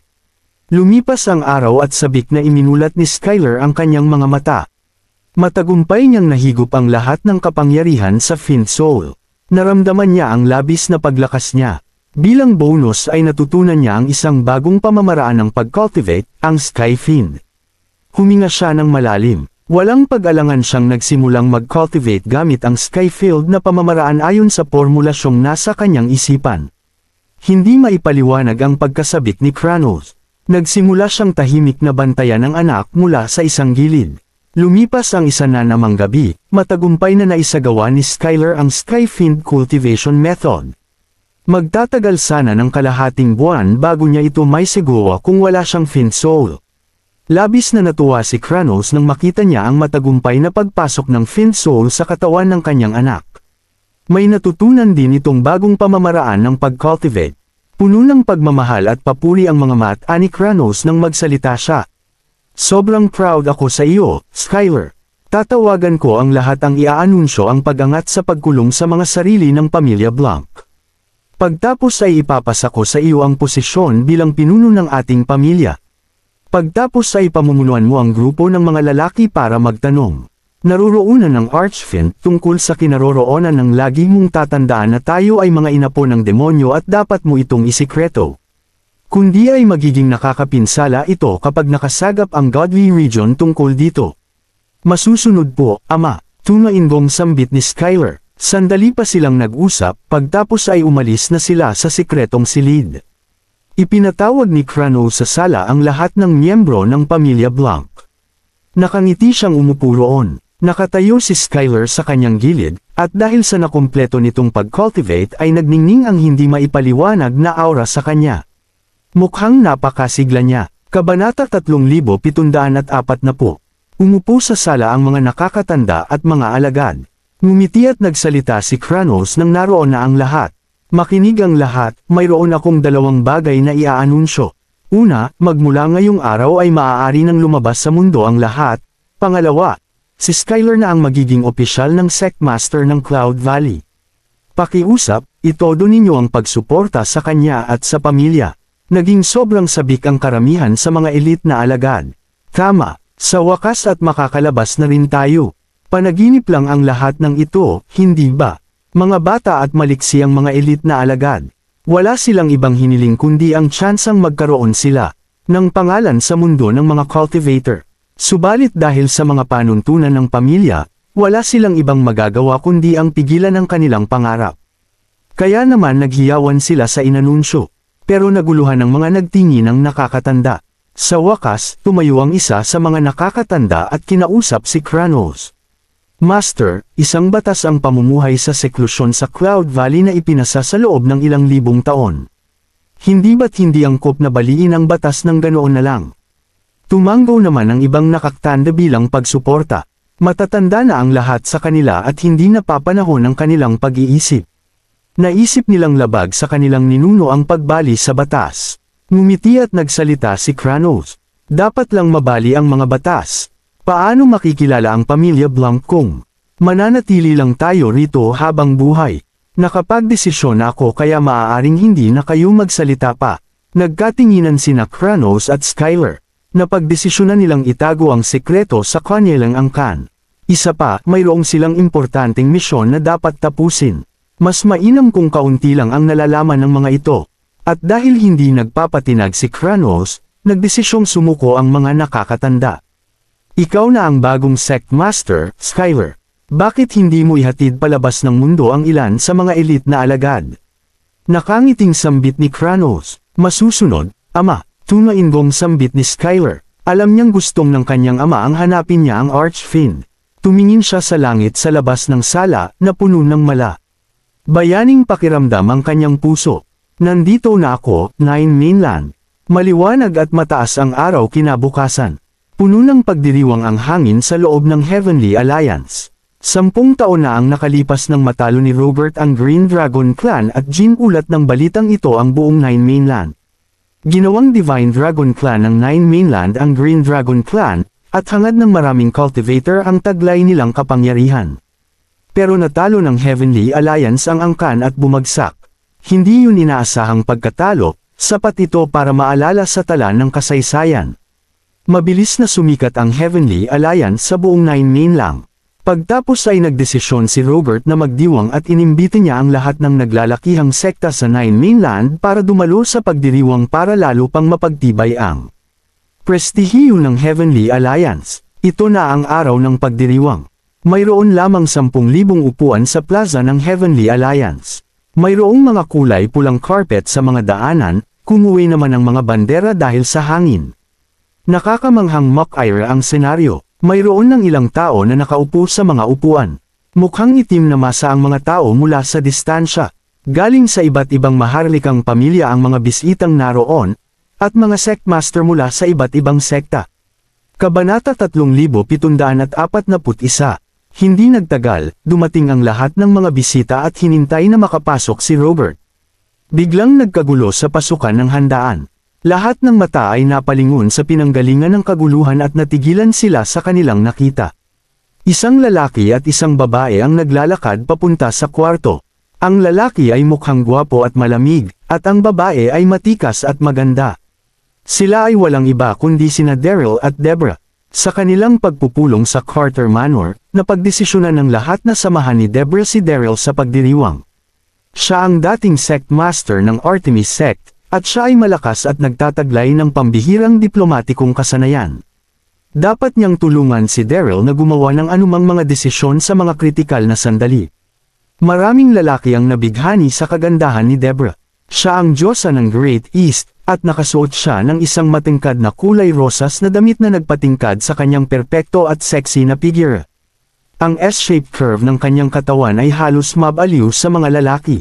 S1: Lumipas ang araw at sabik na iminulat ni Skyler ang kanyang mga mata. Matagumpay niyang nahigop ang lahat ng kapangyarihan sa Finsoul. Naramdaman niya ang labis na paglakas niya. Bilang bonus ay natutunan niya ang isang bagong pamamaraan ng pag-cultivate, ang Sky Fiend. Huminga siya ng malalim. Walang pag-alangan siyang nagsimulang mag-cultivate gamit ang Sky Field na pamamaraan ayon sa formulasyong nasa kanyang isipan. Hindi maipaliwanag ang pagkasabik ni Kranos. Nagsimula siyang tahimik na bantayan ang anak mula sa isang gilid. Lumipas ang isa na namang gabi, matagumpay na naisagawa ni Skyler ang Sky Fiend Cultivation Method. Magtatagal sana ng kalahating buwan bago niya ito may siguro kung wala siyang Finsoul. Labis na natuwa si Kranos nang makita niya ang matagumpay na pagpasok ng Finsoul sa katawan ng kanyang anak. May natutunan din itong bagong pamamaraan ng pag-cultivate. Puno ng pagmamahal at papuri ang mga mata ni Kranos nang magsalita siya. Sobrang proud ako sa iyo, Skyler. Tatawagan ko ang lahat ang iaanunsyo ang pag-angat sa pagkulong sa mga sarili ng pamilya Blanc. Pagtapos ay ipapasa ko sa iyo ang posisyon bilang pinuno ng ating pamilya. Pagtapos ay pamumunuan mo ang grupo ng mga lalaki para magtanong. Naroroonan ng Archfiend tungkol sa kinaroroonan ng lagi mong tatandaan na tayo ay mga inapo ng demonyo at dapat mo itong isikreto. Kundi ay magiging nakakapinsala ito kapag nakasagap ang Godly Region tungkol dito. Masusunod po, Ama, tunainggong sambit ni Skyler. Sandali pa silang nag-usap, pagtapos ay umalis na sila sa sikretong silid. Ipinatawag ni Kranos sa sala ang lahat ng miyembro ng pamilya Blanc. Nakangiti siyang umupo roon. Nakatayo si Skyler sa kanyang gilid, at dahil sa nakumpleto nitong pag-cultivate ay nagningning ang hindi maipaliwanag na aura sa kanya. Mukhang napakasigla niya. Kabanata 3740. Umupo sa sala ang mga nakakatanda at mga alagad. Ngumiti at nagsalita si Kranos nang naroon na ang lahat. Makinig ang lahat, mayroon akong dalawang bagay na iaanunsyo. Una, magmula ngayong araw ay maaari nang lumabas sa mundo ang lahat. Pangalawa, si Skyler na ang magiging opisyal ng Sectmaster ng Cloud Valley. Pakiusap, itodo ninyo ang pagsuporta sa kanya at sa pamilya. Naging sobrang sabik ang karamihan sa mga elite na alagad. Tama, sa wakas at makakalabas na rin tayo. Panaginip lang ang lahat ng ito, hindi ba? Mga bata at maliksi ang mga elite na alagad. Wala silang ibang hiniling kundi ang tsansang magkaroon sila ng pangalan sa mundo ng mga cultivator. Subalit dahil sa mga panuntunan ng pamilya, wala silang ibang magagawa kundi ang pigilan ng kanilang pangarap. Kaya naman naghiyawan sila sa inanunsyo, pero naguluhan ng mga nagtingin ng nakakatanda. Sa wakas, tumayo ang isa sa mga nakakatanda at kinausap si Kranos. Master, isang batas ang pamumuhay sa seklusyon sa Cloud Valley na ipinasa sa loob ng ilang libong taon. Hindi ba't hindi angkop na baliin ang batas ng ganoon na lang? Tumanggaw naman ang ibang nakakatanda bilang pagsuporta. Matatanda na ang lahat sa kanila at hindi napapanahon ang kanilang pag-iisip. Naisip nilang labag sa kanilang ninuno ang pagbali sa batas. Ngumiti at nagsalita si Kranos. Dapat lang mabali ang mga batas. Paano makikilala ang pamilya Blanc kung mananatili lang tayo rito habang buhay? Nakapagdesisyon na ako kaya maaaring hindi na kayo magsalita pa. Nagkatinginan sina Kranos at Skyler. Napagdesisyonan nilang itago ang sekreto sa kanilang angkan. Isa pa, mayroong silang importanteng misyon na dapat tapusin. Mas mainam kung kaunti lang ang nalalaman ng mga ito. At dahil hindi nagpapatinag si Kranos, nagdesisyong sumuko ang mga nakakatanda. Ikaw na ang bagong Sectmaster, Skyler. Bakit hindi mo ihatid palabas ng mundo ang ilan sa mga elite na alagad? Nakangiting sambit ni Kranos. Masusunod, Ama, tunainggong sambit ni Skyler. Alam niyang gustong ng kanyang ama ang hanapin niya ang Archfiend. Tumingin siya sa langit sa labas ng sala na puno ng mala. Bayaning pakiramdam ang kanyang puso. Nandito na ako, Nine Mainland. Maliwanag at mataas ang araw kinabukasan. Puno ng pagdiriwang ang hangin sa loob ng Heavenly Alliance. 10 taon na ang nakalipas nang matalo ni Robert ang Green Dragon Clan at ginulat ng balitang ito ang buong Nine Mainland. Ginawang Divine Dragon Clan ng Nine Mainland ang Green Dragon Clan, at hangad ng maraming cultivator ang taglay nilang kapangyarihan. Pero natalo ng Heavenly Alliance ang angkan at bumagsak. Hindi yun inaasahang pagkatalo, sapat ito para maalala sa tala ng kasaysayan. Mabilis na sumikat ang Heavenly Alliance sa buong Nine Mainland. Pagtapos ay nagdesisyon si Robert na magdiwang at inimbita niya ang lahat ng naglalakihang sekta sa Nine Mainland para dumalo sa pagdiriwang para lalo pang mapagtibay ang prestihiyo ng Heavenly Alliance. Ito na ang araw ng pagdiriwang. Mayroon lamang 10,000 upuan sa plaza ng Heavenly Alliance. Mayroong mga kulay pulang carpet sa mga daanan, kumuwi naman ang mga bandera dahil sa hangin. Nakakamanghang mock-ira ang senaryo. Mayroon ng ilang tao na nakaupo sa mga upuan. Mukhang itim na masa ang mga tao mula sa distansya. Galing sa iba't ibang maharlikang pamilya ang mga bisitang naroon, at mga sectmaster mula sa iba't ibang sekta. Kabanata 3741. Hindi nagtagal, dumating ang lahat ng mga bisita at hinintay na makapasok si Robert. Biglang nagkagulo sa pasukan ng handaan. Lahat ng mata ay napalingon sa pinanggalingan ng kaguluhan at natigilan sila sa kanilang nakita. Isang lalaki at isang babae ang naglalakad papunta sa kwarto. Ang lalaki ay mukhang gwapo at malamig, at ang babae ay matikas at maganda. Sila ay walang iba kundi sina Daryl at Deborah. Sa kanilang pagpupulong sa Carter Manor, napagdesisyonan ng lahat na samahan ni Deborah si Daryl sa pagdiriwang. Siya ang dating sect master ng Artemis Sect, at siya ay malakas at nagtataglay ng pambihirang diplomatikong kasanayan. Dapat niyang tulungan si Daryl na gumawa ng anumang mga desisyon sa mga kritikal na sandali. Maraming lalaki ang nabighani sa kagandahan ni Deborah. Siya ang diyosa ng Great East, at nakasuot siya ng isang matingkad na kulay rosas na damit na nagpatingkad sa kanyang perpekto at sexy na figure. Ang S-shaped curve ng kanyang katawan ay halos mabaliw sa mga lalaki.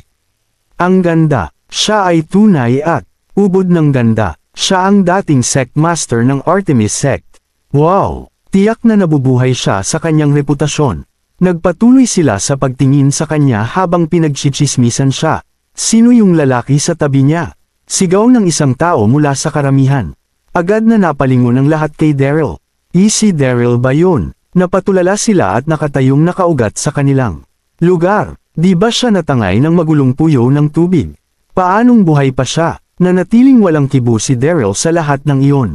S1: Ang ganda, siya ay tunay at ubod ng ganda. Siya ang dating sect master ng Artemis Sect. Wow! Tiyak na nabubuhay siya sa kanyang reputasyon. Nagpatuloy sila sa pagtingin sa kanya habang pinagchichismisan siya. Sino yung lalaki sa tabi niya? Sigaw ng isang tao mula sa karamihan. Agad na napalingon ang lahat kay Daryl. Si Daryl ba yun? Napatulala sila at nakatayong nakaugat sa kanilang lugar. Di ba siya natangay ng magulong puyo ng tubig? Paanong buhay pa siya? Nanatiling walang kibo si Daryl sa lahat ng iyon.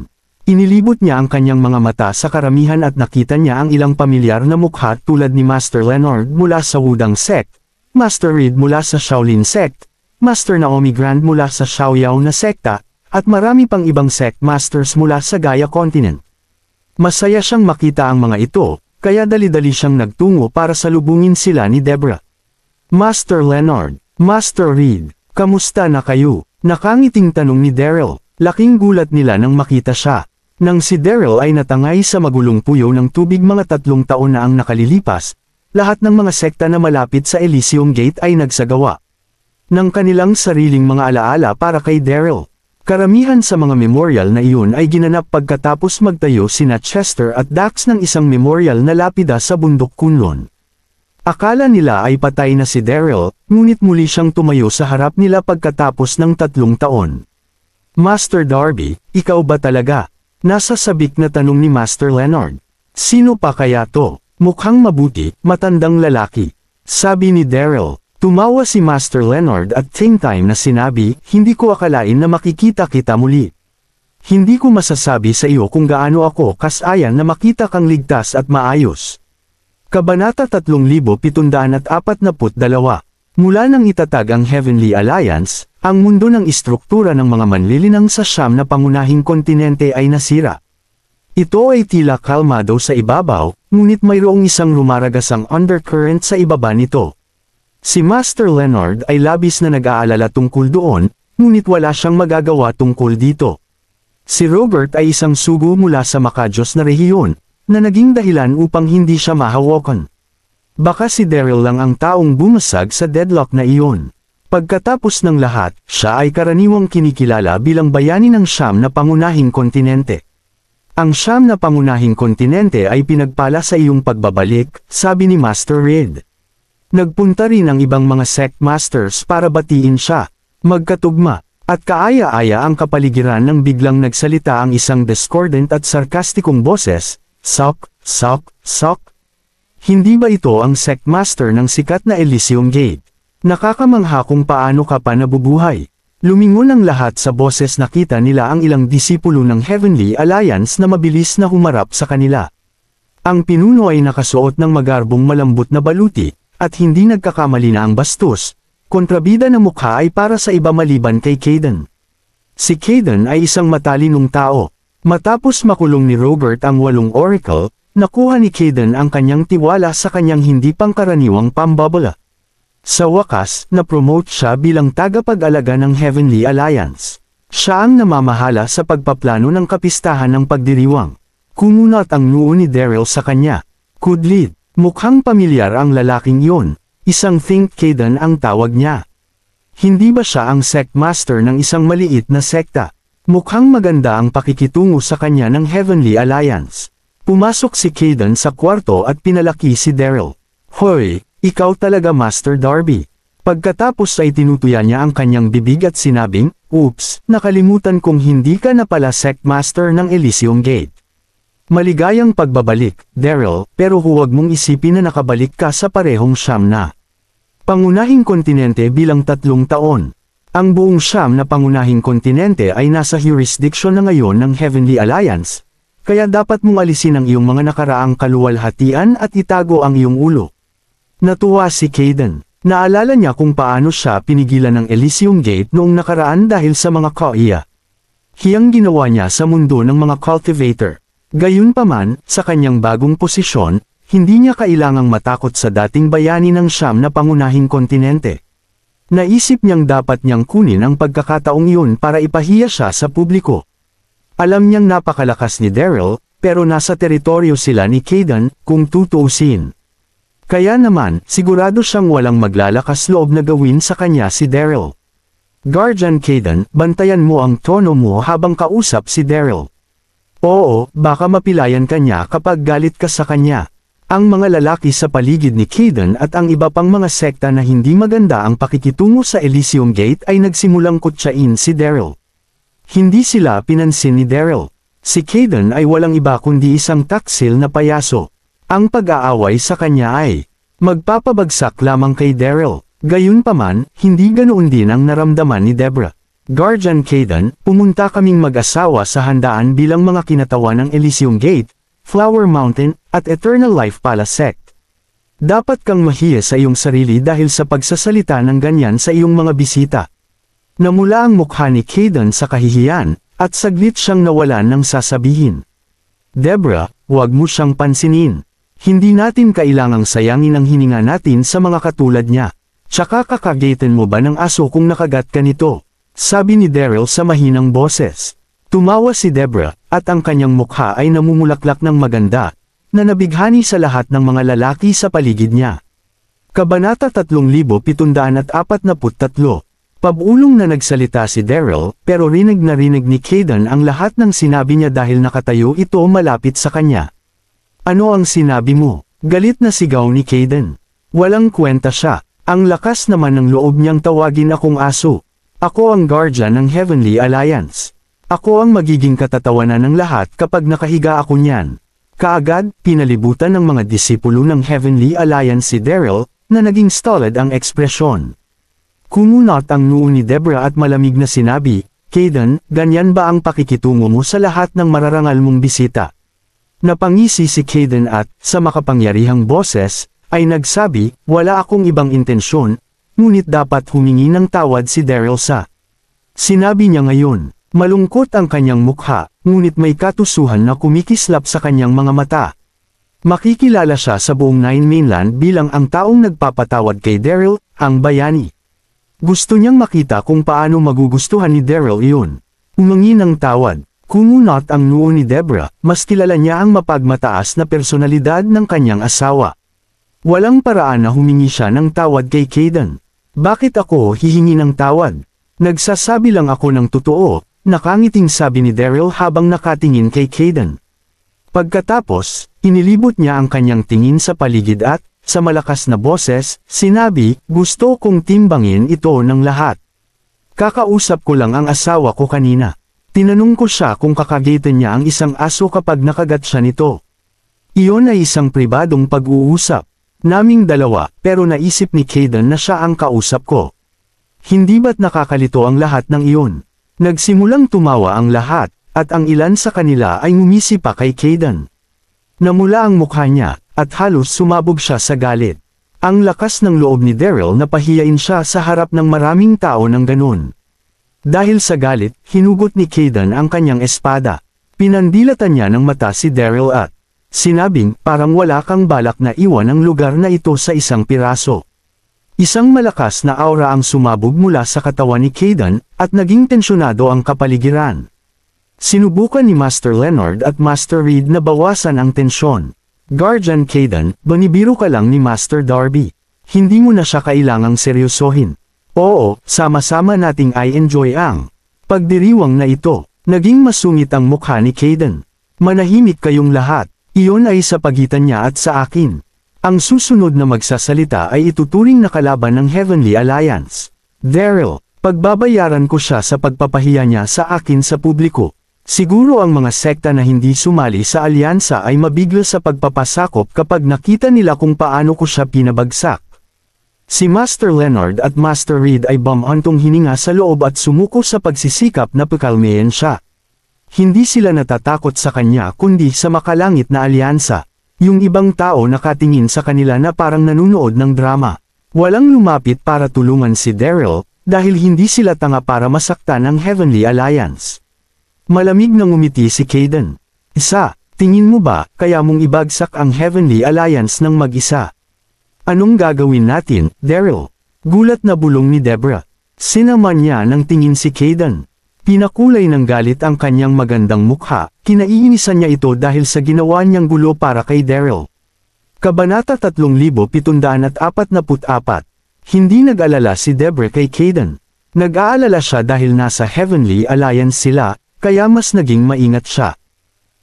S1: Inilibot niya ang kanyang mga mata sa karamihan at nakita niya ang ilang pamilyar na mukha tulad ni Master Leonard mula sa Wudang Sect, Master Reed mula sa Shaolin Sect, Master Naomi Grand mula sa Xiaoyao na sekta, at marami pang ibang sect masters mula sa Gaia Continent. Masaya siyang makita ang mga ito, kaya dali-dali siyang nagtungo para salubungin sila ni Deborah. Master Leonard, Master Reed, kamusta na kayo? Nakangiting tanong ni Daryl. Laking gulat nila nang makita siya. Nang si Daryl ay natangay sa magulong puyo ng tubig mga 3 taon na ang nakalilipas, lahat ng mga sekta na malapit sa Elysium Gate ay nagsagawa ng kanilang sariling mga alaala para kay Daryl. Karamihan sa mga memorial na iyon ay ginanap pagkatapos magtayo sina Chester at Dax ng isang memorial na lapida sa bundok Kunlun. Akala nila ay patay na si Daryl, ngunit muli siyang tumayo sa harap nila pagkatapos ng 3 taon. Master Darby, ikaw ba talaga? Nasa sabik na tanong ni Master Leonard. Sino pa kaya to? Mukhang mabuti, matandang lalaki. Sabi ni Daryl. Tumawa si Master Leonard at same time na sinabi, hindi ko akalain na makikita kita muli. Hindi ko masasabi sa iyo kung gaano ako kasayan na makita kang ligtas at maayos. Kabanata 3742. Mula nang itatag ang Heavenly Alliance, ang mundo ng istruktura ng mga manlilinang sa siyam na pangunahing kontinente ay nasira. Ito ay tila kalmado sa ibabaw, ngunit mayroong isang rumaragasang undercurrent sa ibaba nito. Si Master Leonard ay labis na nag-aalala tungkol doon, ngunit wala siyang magagawa tungkol dito. Si Robert ay isang sugo mula sa makajos na rehiyon, na naging dahilan upang hindi siya mahawakan. Baka si Daryl lang ang taong bumasag sa deadlock na iyon. Pagkatapos ng lahat, siya ay karaniwang kinikilala bilang bayani ng Siyam na Pangunahing Kontinente. Ang Siyam na Pangunahing Kontinente ay pinagpala sa iyong pagbabalik, sabi ni Master Reed. Nagpunta rin ang ibang mga sect masters para batiin siya, magkatugma, at kaaya-aya ang kapaligiran nang biglang nagsalita ang isang discordant at sarkastikong boses, "Sok, sok, sok." Hindi ba ito ang sect master ng sikat na Elysium Gate? Nakakamangha kung paano ka pa nabubuhay. Lumingon ang lahat sa boses, nakita nila ang ilang disipulo ng Heavenly Alliance na mabilis na humarap sa kanila. Ang pinuno ay nakasuot ng magarbong malambot na baluti, at hindi nagkakamali na ang bastos. Kontrabida na mukha ay para sa iba maliban kay Kayden. Si Kayden ay isang matalinong tao. Matapos makulong ni Robert ang 8 oracle, nakuha ni Kayden ang kanyang tiwala sa kanyang hindi pangkaraniwang pambabala. Sa wakas, na-promote siya bilang tagapag-alaga ng Heavenly Alliance. Siya ang namamahala sa pagpaplano ng kapistahan ng pagdiriwang. Kumunat ang noo ni Daryl sa kanya. Kudlid, mukhang pamilyar ang lalaking iyon. Isang think Kayden ang tawag niya. Hindi ba siya ang sect master ng isang maliit na sekta? Mukhang maganda ang pakikitungo sa kanya ng Heavenly Alliance. Pumasok si Kayden sa kwarto at pinalaki si Daryl. "Hoy, ikaw talaga Master Darby." Pagkatapos ay tinutuya niya ang kanyang bibig at sinabing, "Oops, nakalimutan kong hindi ka na pala sect master ng Elysium Gate." Maligayang pagbabalik, Daryl, pero huwag mong isipin na nakabalik ka sa parehong Siyam na Pangunahing Kontinente bilang 3 taon. Ang buong Siyam na Pangunahing Kontinente ay nasa jurisdiction na ngayon ng Heavenly Alliance, kaya dapat mong alisin ang iyong mga nakaraang kaluwalhatian at itago ang iyong ulo. Natuwa si Kayden. Naalala niya kung paano siya pinigilan ng Elysium Gate noong nakaraan dahil sa mga Kaiya. Hiyang ginawa niya sa mundo ng mga cultivator. Gayunpaman, sa kanyang bagong posisyon, hindi niya kailangang matakot sa dating bayani ng Siyam na Pangunahing Kontinente. Naisip niyang dapat niyang kunin ang pagkakataong iyon para ipahiya siya sa publiko. Alam niyang napakalakas ni Daryl, pero nasa teritoryo sila ni Kayden, kung tutuusin. Kaya naman, sigurado siyang walang maglalakas loob na gawin sa kanya si Daryl. "Guardian Kayden, bantayan mo ang tono mo habang kausap si Daryl. Oo, baka mapilayan ka niya kapag galit ka sa kanya." Ang mga lalaki sa paligid ni Kayden at ang iba pang mga sekta na hindi maganda ang pakikitungo sa Elysium Gate ay nagsimulang kutsain si Daryl. Hindi sila pinansin ni Daryl. Si Kayden ay walang iba kundi isang taksil na payaso. Ang pag-aaway sa kanya ay magpapabagsak lamang kay Daryl. Gayunpaman, hindi ganoon din ang naramdaman ni Deborah. "Guardian Kayden, pumunta kaming mag-asawa sa handaan bilang mga kinatawan ng Elysium Gate, Flower Mountain, at Eternal Life Pala Sect. Dapat kang mahiya sa iyong sarili dahil sa pagsasalita ng ganyan sa iyong mga bisita." Namula ang mukha ni Kayden sa kahihiyan, at saglit siyang nawalan ng sasabihin. "Deborah, huwag mo siyang pansinin. Hindi natin kailangang sayangin ang hininga natin sa mga katulad niya. Tsaka kakagatin mo ba ng aso kung nakagat ka nito?" sabi ni Daryl sa mahinang boses. Tumawa si Deborah, at ang kanyang mukha ay namumulaklak ng maganda, na nabighani sa lahat ng mga lalaki sa paligid niya. Kabanata 3743. Pabulong na nagsalita si Daryl, pero rinig na rinig ni Kayden ang lahat ng sinabi niya dahil nakatayo ito malapit sa kanya. "Ano ang sinabi mo?" Galit na sigaw ni Kayden. Walang kwenta siya. Ang lakas naman ng loob niyang tawagin akong aso. Ako ang guardian ng Heavenly Alliance. Ako ang magiging katatawanan ng lahat kapag nakahiga ako niyan. Kaagad, pinalibutan ng mga disipulo ng Heavenly Alliance si Daryl, na naging stolid ang ekspresyon. Kumunat ang noo ni Deborah at malamig na sinabi, "Kayden, ganyan ba ang pakikitungo mo sa lahat ng mararangal mong bisita?" Napangisi si Kayden at, sa makapangyarihang boses, ay nagsabi, "Wala akong ibang intensyon, ngunit dapat humingi ng tawad si Daryl sa." Sinabi niya ngayon. Malungkot ang kanyang mukha, ngunit may katusuhan na kumikislap sa kanyang mga mata. Makikilala siya sa buong Nine Mainland bilang ang taong nagpapatawad kay Daryl, ang bayani. Gusto niyang makita kung paano magugustuhan ni Daryl iyon. Humingi ng tawad. Kumunot ang noo ni Debra, mas kilala niya ang mapagmataas na personalidad ng kanyang asawa. Walang paraan na humingi siya ng tawad kay Kayden. Bakit ako hihingi ng tawad? Nagsasabi lang ako ng totoo, nakangiting sabi ni Daryl habang nakatingin kay Kayden. Pagkatapos, inilibot niya ang kanyang tingin sa paligid at, sa malakas na boses, sinabi, gusto kong timbangin ito ng lahat. Kakausap ko lang ang asawa ko kanina. Tinanong ko siya kung kakagatin niya ang isang aso kapag nakagat siya nito. Iyon ay isang pribadong pag-uusap. Naming dalawa, pero naisip ni Kayden na siya ang kausap ko. Hindi ba't nakakalito ang lahat ng iyon? Nagsimulang tumawa ang lahat, at ang ilan sa kanila ay ngumisi pa kay Kayden. Namula ang mukha niya, at halos sumabog siya sa galit. Ang lakas ng loob ni Daryl na pahiyain siya sa harap ng maraming tao ng ganun. Dahil sa galit, hinugot ni Kayden ang kanyang espada. Pinandilatan niya ng mata si Daryl at sinabing parang wala kang balak na iwan ang lugar na ito sa isang piraso. Isang malakas na aura ang sumabog mula sa katawan ni Kayden at naging tensyonado ang kapaligiran. Sinubukan ni Master Leonard at Master Reed na bawasan ang tensyon. Guardian Kayden, banibiro ka lang ni Master Darby. Hindi mo na siya kailangang seryosohin. Oo, sama-sama nating i-enjoy ang pagdiriwang na ito. Naging masungit ang mukha ni Kayden. Manahimik kayong lahat. Iyon ay sa pagitan niya at sa akin. Ang susunod na magsasalita ay ituturing na kalaban ng Heavenly Alliance. Daryl, pagbabayaran ko siya sa pagpapahiya niya sa akin sa publiko. Siguro ang mga sekta na hindi sumali sa alyansa ay mabigla sa pagpapasakop kapag nakita nila kung paano ko siya pinabagsak. Si Master Leonard at Master Reed ay bumantong hininga sa loob at sumuko sa pagsisikap na pakalmayan siya. Hindi sila natatakot sa kanya kundi sa makalangit na alyansa. Yung ibang tao nakatingin sa kanila na parang nanunood ng drama. Walang lumapit para tulungan si Daryl, dahil hindi sila tanga para masaktan ng Heavenly Alliance. Malamig na ngumiti si Kayden. Tingin mo ba, kaya mong ibagsak ang Heavenly Alliance ng mag-isa? Anong gagawin natin, Daryl? Gulat na bulong ni Debra. Sinaman niya ng tingin si Kayden. Pinakulay ng galit ang kanyang magandang mukha, kinaiinisan niya ito dahil sa ginawa niyang gulo para kay Daryl. Kabanata 3744. Hindi nag-alala si Debra kay Kayden. Nag-aalala siya dahil nasa Heavenly Alliance sila, kaya mas naging maingat siya.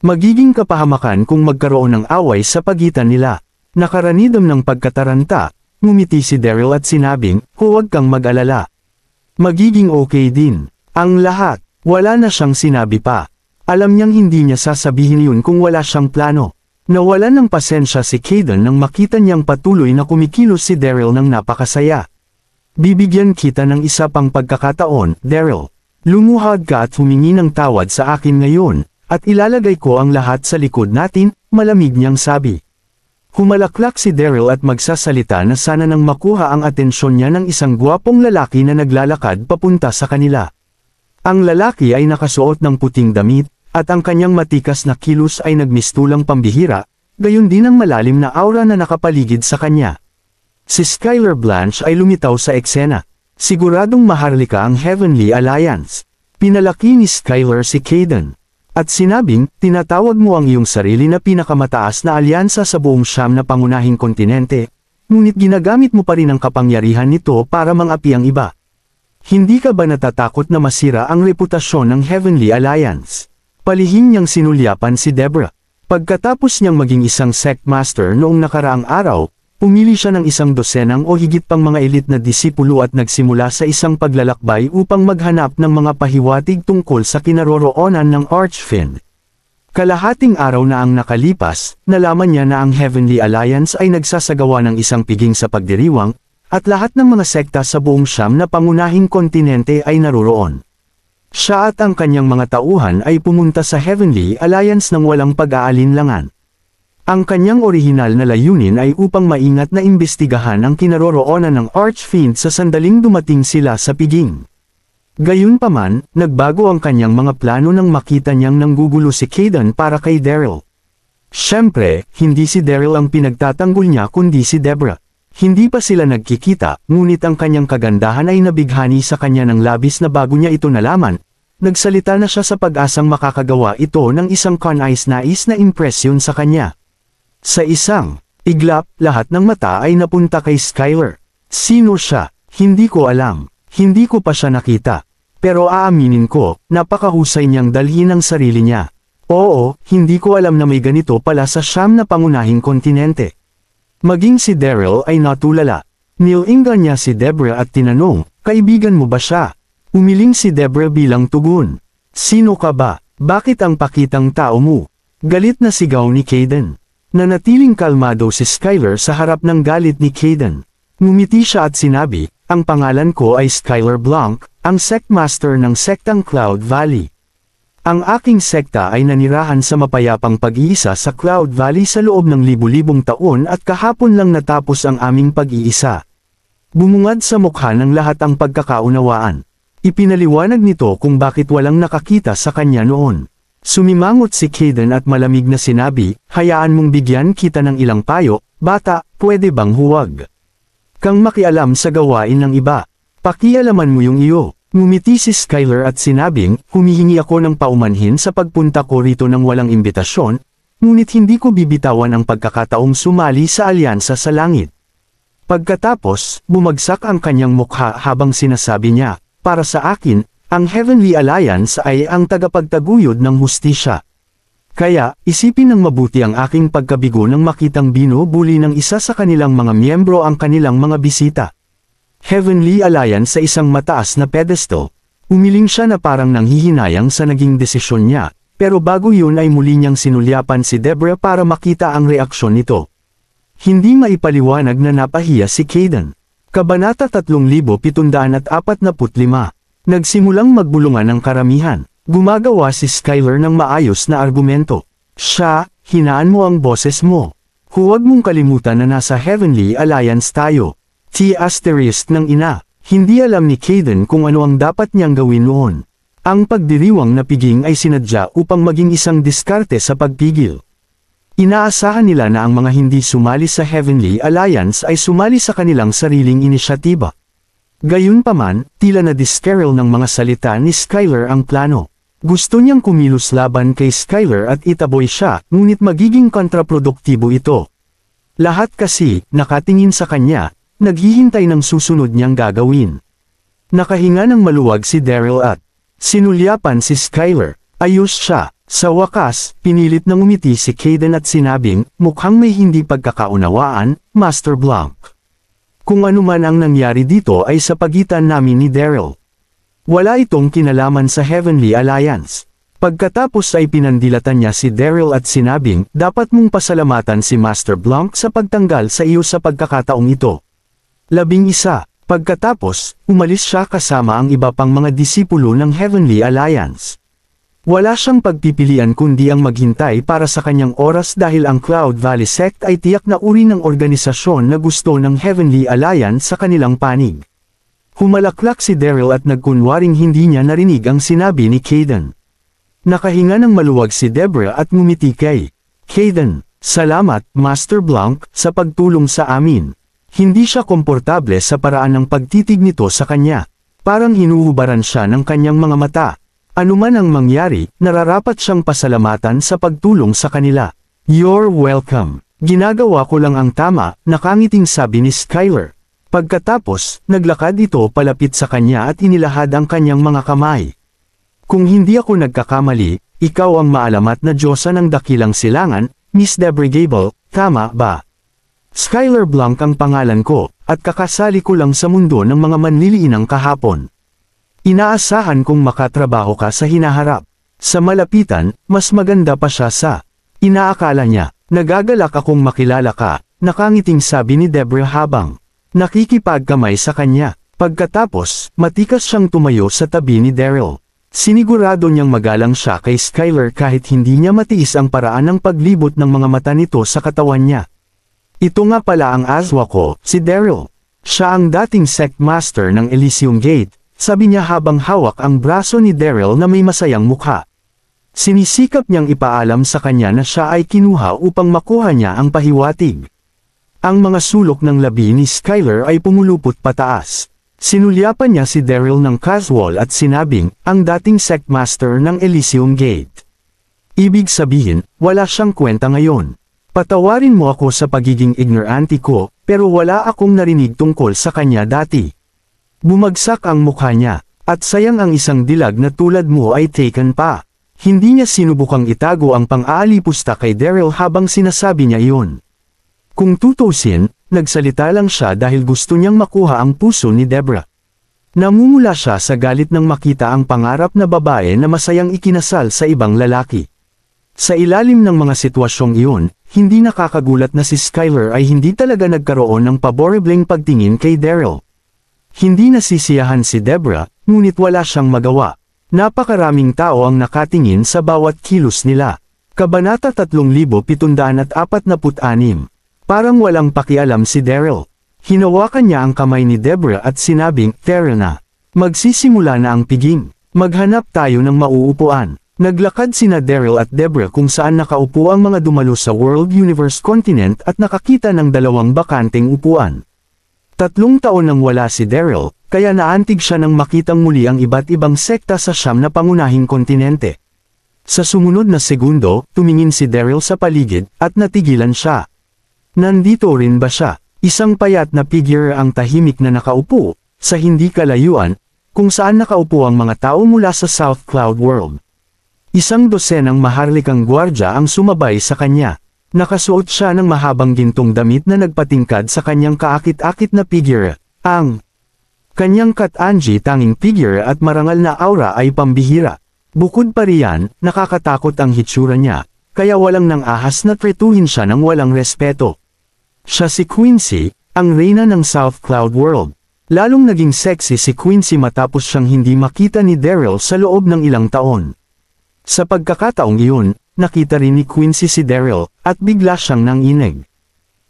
S1: Magiging kapahamakan kung magkaroon ng away sa pagitan nila. Nakaranidam ng pagkataranta, ngumiti si Daryl at sinabing, huwag kang mag-alala. Magiging okay din. Ang lahat, wala na siyang sinabi pa. Alam niyang hindi niya sasabihin yun kung wala siyang plano. Nawalan ng pasensya si Kayden nang makita niyang patuloy na kumikilos si Daryl ng napakasaya. Bibigyan kita ng isa pang pagkakataon, Daryl. Lumuhad ka at humingi ng tawad sa akin ngayon, at ilalagay ko ang lahat sa likod natin, malamig niyang sabi. Humalaklak si Daryl at magsasalita na sana nang makuha ang atensyon niya ng isang gwapong lalaki na naglalakad papunta sa kanila. Ang lalaki ay nakasuot ng puting damit, at ang kanyang matikas na kilos ay nagmistulang pambihira, gayon din ang malalim na aura na nakapaligid sa kanya. Si Skylar Blanche ay lumitaw sa eksena. Siguradong maharlika ang Heavenly Alliance. Pinalaki ni Skylar si Kayden. At sinabing, tinatawag mo ang iyong sarili na pinakamataas na alyansa sa buong siyam na pangunahing kontinente, ngunit ginagamit mo pa rin ang kapangyarihan nito para mangapi ang iba. Hindi ka ba natatakot na masira ang reputasyon ng Heavenly Alliance? Palihim niyang sinulyapan si Debra. Pagkatapos niyang maging isang sect master noong nakaraang araw, pumili siya ng isang dosenang o higit pang mga elit na disipulo at nagsimula sa isang paglalakbay upang maghanap ng mga pahiwatig tungkol sa kinaroroonan ng Archfiend. Kalahating araw na ang nakalipas, nalaman niya na ang Heavenly Alliance ay nagsasagawa ng isang piging sa pagdiriwang, at lahat ng mga sekta sa buong siyam na pangunahing kontinente ay naroroon. Siya at ang kanyang mga tauhan ay pumunta sa Heavenly Alliance ng walang pag-aalinlangan. Ang kanyang orihinal na layunin ay upang maingat na imbestigahan ang kinaroroonan ng Archfiend sa sandaling dumating sila sa piging. Gayunpaman, nagbago ang kanyang mga plano nang makita niyang nanggugulo si Kayden para kay Daryl. Siyempre, hindi si Daryl ang pinagtatanggol niya kundi si Debra. Hindi pa sila nagkikita, ngunit ang kanyang kagandahan ay nabighani sa kanya ng labis na bago niya ito nalaman, nagsalita na siya sa pag-asang makakagawa ito ng isang nais na impresyon sa kanya. Sa isang iglap, lahat ng mata ay napunta kay Skyler. Sino siya? Hindi ko alam. Hindi ko pa siya nakita. Pero aaminin ko, napakahusay niyang dalhin ang sarili niya. Oo, hindi ko alam na may ganito pala sa siyam na pangunahing kontinente. Maging si Daryl ay natulala. Nilingan niya si Deborah at tinanong, kaibigan mo ba siya? Umiling si Deborah bilang tugon. Sino ka ba? Bakit ang pakitang tao mo? Galit na sigaw ni Caden. Nanatiling kalmado si Skyler sa harap ng galit ni Caden. Ngumiti siya at sinabi, ang pangalan ko ay Skyler Blanc, ang sektmaster ng sektang Cloud Valley. Ang aking sekta ay nanirahan sa mapayapang pag-iisa sa Cloud Valley sa loob ng libu-libong taon at kahapon lang natapos ang aming pag-iisa. Bumungad sa mukha ng lahat ang pagkakaunawaan. Ipinaliwanag nito kung bakit walang nakakita sa kanya noon. Sumimangot si Caden at malamig na sinabi, hayaan mong bigyan kita ng ilang payo, bata, pwede bang huwag kang makialam sa gawain ng iba. Pakialaman mo yung iyo. Ngumiti si Skyler at sinabing, humihingi ako ng paumanhin sa pagpunta ko rito ng walang imbitasyon, ngunit hindi ko bibitawan ang pagkakataong sumali sa alyansa sa langit. Pagkatapos, bumagsak ang kanyang mukha habang sinasabi niya, para sa akin, ang Heavenly Alliance ay ang tagapagtaguyod ng hustisya. Kaya, isipin ng mabuti ang aking pagkabigo nang makitang binubuli ng isa sa kanilang mga miyembro ang kanilang mga bisita. Heavenly Alliance sa isang mataas na pedestal. Umiling siya na parang nanghihinayang sa naging desisyon niya, pero bago yun ay muli niyang sinulyapan si Deborah para makita ang reaksyon nito. Hindi maipaliwanag na napahiya si Caden. Kabanata 3745. Nagsimulang magbulungan ang karamihan. Gumagawa si Skyler ng maayos na argumento. Siya, hinaan mo ang boses mo. Huwag mong kalimutan na nasa Heavenly Alliance tayo. T** ng ina. Hindi alam ni Caden kung ano ang dapat niyang gawin noon. Ang pagdiriwang na piging ay sinadya upang maging isang diskarte sa pagpigil. Inaasahan nila na ang mga hindi sumali sa Heavenly Alliance ay sumali sa kanilang sariling inisyatiba. Gayunpaman, tila na diskeril ng mga salita ni Skyler ang plano. Gusto niyang kumilos laban kay Skyler at itaboy siya, ngunit magiging kontraproduktibo ito. Lahat kasi, nakatingin sa kanya, naghihintay ng susunod niyang gagawin. Nakahinga ng maluwag si Daryl at sinulyapan si Skyler. Ayos siya. Sa wakas, pinilit na ngumiti si Caden at sinabing, mukhang may hindi pagkakaunawaan, Master Blanc. Kung ano man ang nangyari dito ay sa pagitan namin ni Daryl. Wala itong kinalaman sa Heavenly Alliance. Pagkatapos ay pinandilatan niya si Daryl at sinabing, dapat mong pasalamatan si Master Blanc sa pagtanggal sa iyo sa pagkakataong ito. 11. Pagkatapos, umalis siya kasama ang iba pang mga disipulo ng Heavenly Alliance. Wala siyang pagpipilian kundi ang maghintay para sa kanyang oras dahil ang Cloud Valley Sect ay tiyak na uri ng organisasyon na gusto ng Heavenly Alliance sa kanilang panig. Humalaklak si Daryl at nagkunwaring hindi niya narinig ang sinabi ni Caden. Nakahinga ng maluwag si Deborah at ngumiti kay Caden. Salamat, Master Blanc, sa pagtulong sa amin. Hindi siya komportable sa paraan ng pagtitig nito sa kanya. Parang hinuhubaran siya ng kanyang mga mata. Anuman ang mangyari, nararapat siyang pasalamatan sa pagtulong sa kanila. You're welcome. Ginagawa ko lang ang tama, nakangiting sabi ni Skyler. Pagkatapos, naglakad ito palapit sa kanya at inilahad ang kanyang mga kamay. Kung hindi ako nagkakamali, ikaw ang maalamat na Diyosa ng dakilang silangan, Miss Deborah Gable, tama ba? Skyler Blanc ang pangalan ko, at kakasali ko lang sa mundo ng mga manliliinang kahapon. Inaasahan kong makatrabaho ka sa hinaharap. Sa malapitan, mas maganda pa siya sa inaakala niya. Nagagalak akong makilala ka, nakangiting sabi ni Deborah habang nakikipagkamay sa kanya. Pagkatapos, matikas siyang tumayo sa tabi ni Daryl. Sinigurado niyang magalang siya kay Skyler kahit hindi niya matiis ang paraan ng paglibot ng mga mata nito sa katawan niya. Ito nga pala ang aswa ko, si Daryl. Siya ang dating sect master ng Elysium Gate. Sabi niya habang hawak ang braso ni Daryl na may masayang mukha. Sinisikap niyang ipaalam sa kanya na siya ay kinuha upang makuha niya ang pahiwatig. Ang mga sulok ng labi ni Skyler ay pumulupot pataas. Sinulyapan niya si Daryl ng casual at sinabing, ang dating sectmaster ng Elysium Gate. Ibig sabihin, wala siyang kwenta ngayon. Patawarin mo ako sa pagiging ignorante ko, pero wala akong narinig tungkol sa kanya dati. Bumagsak ang mukha niya, at sayang ang isang dilag na tulad mo ay taken pa. Hindi niya sinubukang itago ang pang-aalipusta kay Daryl habang sinasabi niya iyon. Kung tutusin, nagsalita lang siya dahil gusto niyang makuha ang puso ni Debra. Namumula siya sa galit nang makita ang pangarap na babae na masayang ikinasal sa ibang lalaki. Sa ilalim ng mga sitwasyong iyon, hindi nakakagulat na si Skyler ay hindi talaga nagkaroon ng paborebleng pagtingin kay Daryl. Hindi nasisiyahan si Debra, ngunit wala siyang magawa. Napakaraming tao ang nakatingin sa bawat kilos nila. Kabanata 3746. Parang walang pakialam si Daryl. Hinawakan niya ang kamay ni Debra at sinabing, "Tara na. Magsisimula na ang piging. Maghanap tayo ng mauupuan." Naglakad sina Daryl at Debra kung saan nakaupo ang mga dumalo sa World Universe Continent at nakakita ng dalawang bakanteng upuan. 3 taon nang wala si Daryl, kaya naantig siya nang makitang muli ang iba't ibang sekta sa siyam na pangunahing kontinente. Sa sumunod na segundo, tumingin si Daryl sa paligid, at natigilan siya. Nandito rin ba siya? Isang payat na figure ang tahimik na nakaupo, sa hindi kalayuan, kung saan nakaupo ang mga tao mula sa South Cloud World. Isang dosenang maharlikang gwardya ang sumabay sa kanya. Nakasuot siya ng mahabang gintong damit na nagpatingkad sa kanyang kaakit-akit na figure. Ang kanyang Kat-Anji tanging figure at marangal na aura ay pambihira. Bukod pa riyan, nakakatakot ang hitsura niya, kaya walang nang ahas na tretuhin siya ng walang respeto. Siya si Quincy, ang reyna ng South Cloud World. Lalong naging sexy si Quincy matapos siyang hindi makita ni Daryl sa loob ng ilang taon. Sa pagkakataong iyon, nakita rin ni Quincy si Daryl, at bigla siyang nanginig.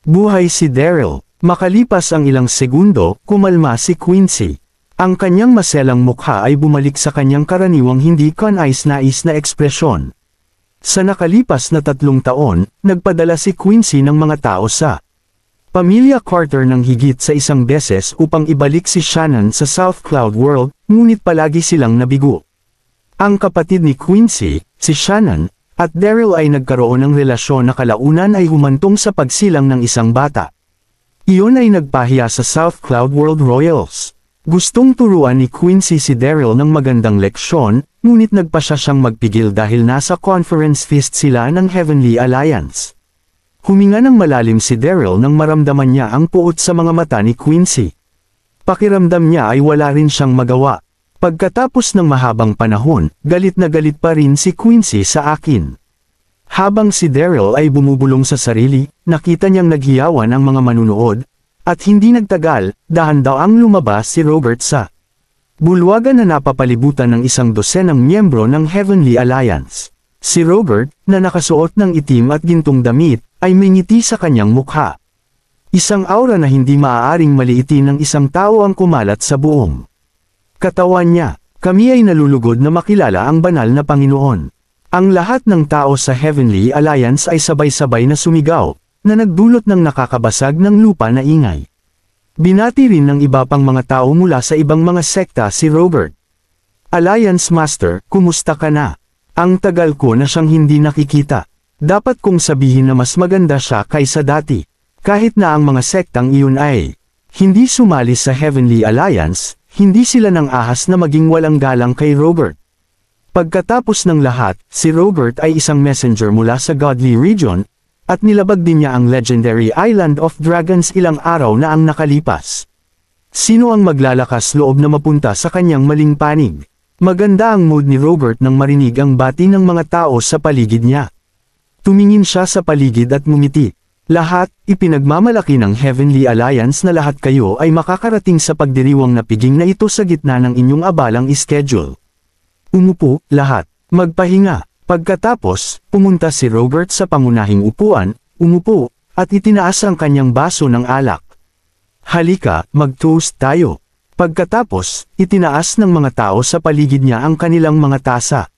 S1: Buhay si Daryl. Makalipas ang ilang segundo, kumalma si Quincy. Ang kanyang maselang mukha ay bumalik sa kanyang karaniwang hindi kanais-nais na ekspresyon. Sa nakalipas na 3 taon, nagpadala si Quincy ng mga tao sa Pamilya Carter ng higit sa isang beses upang ibalik si Shannon sa South Cloud World, ngunit palagi silang nabigo. Ang kapatid ni Quincy, si Shannon, at Daryl ay nagkaroon ng relasyon na kalaunan ay humantong sa pagsilang ng isang bata. Iyon ay nagpahiya sa South Cloud World Royals. Gustong turuan ni Quincy si Daryl ng magandang leksyon, ngunit nagpa siya siyang magpigil dahil nasa conference feast sila ng Heavenly Alliance. Huminga ng malalim si Daryl nang maramdaman niya ang puot sa mga mata ni Quincy. Pakiramdam niya ay wala rin siyang magawa. Pagkatapos ng mahabang panahon, galit na galit pa rin si Quincy sa akin. Habang si Daryl ay bumubulong sa sarili, nakita niyang naghiyawan ang mga manunood, at hindi nagtagal, dahan-daang lumabas si Robert sa bulwagan na napapalibutan ng isang dosenang miyembro ng Heavenly Alliance. Si Robert, na nakasuot ng itim at gintong damit, ay may ngiti sa kanyang mukha. Isang aura na hindi maaaring maliitin ng isang tao ang kumalat sa buong katawan niya. Kami ay nalulugod na makilala ang banal na Panginoon. Ang lahat ng tao sa Heavenly Alliance ay sabay-sabay na sumigaw, na nagdulot ng nakakabasag ng lupa na ingay. Binati rin ng iba pang mga tao mula sa ibang mga sekta si Robert. Alliance Master, kumusta ka na? Ang tagal ko na siyang hindi nakikita. Dapat kong sabihin na mas maganda siya kaysa dati. Kahit na ang mga sektang iyon ay hindi sumali sa Heavenly Alliance, hindi sila nang ahas na maging walang galang kay Robert. Pagkatapos ng lahat, si Robert ay isang messenger mula sa Godly Region, at nilabag din niya ang legendary Island of Dragons ilang araw na ang nakalipas. Sino ang maglalakas loob na mapunta sa kanyang maling panig? Maganda ang mood ni Robert nang marinig ang bati ng mga tao sa paligid niya. Tumingin siya sa paligid at ngumiti. Lahat, ipinagmamalaki ng Heavenly Alliance na lahat kayo ay makakarating sa pagdiriwang na piging na ito sa gitna ng inyong abalang schedule. Umupo, lahat. Magpahinga. Pagkatapos, pumunta si Robert sa pangunahing upuan, umupo, at itinaas ang kanyang baso ng alak. Halika, mag-toast tayo. Pagkatapos, itinaas ng mga tao sa paligid niya ang kanilang mga tasa.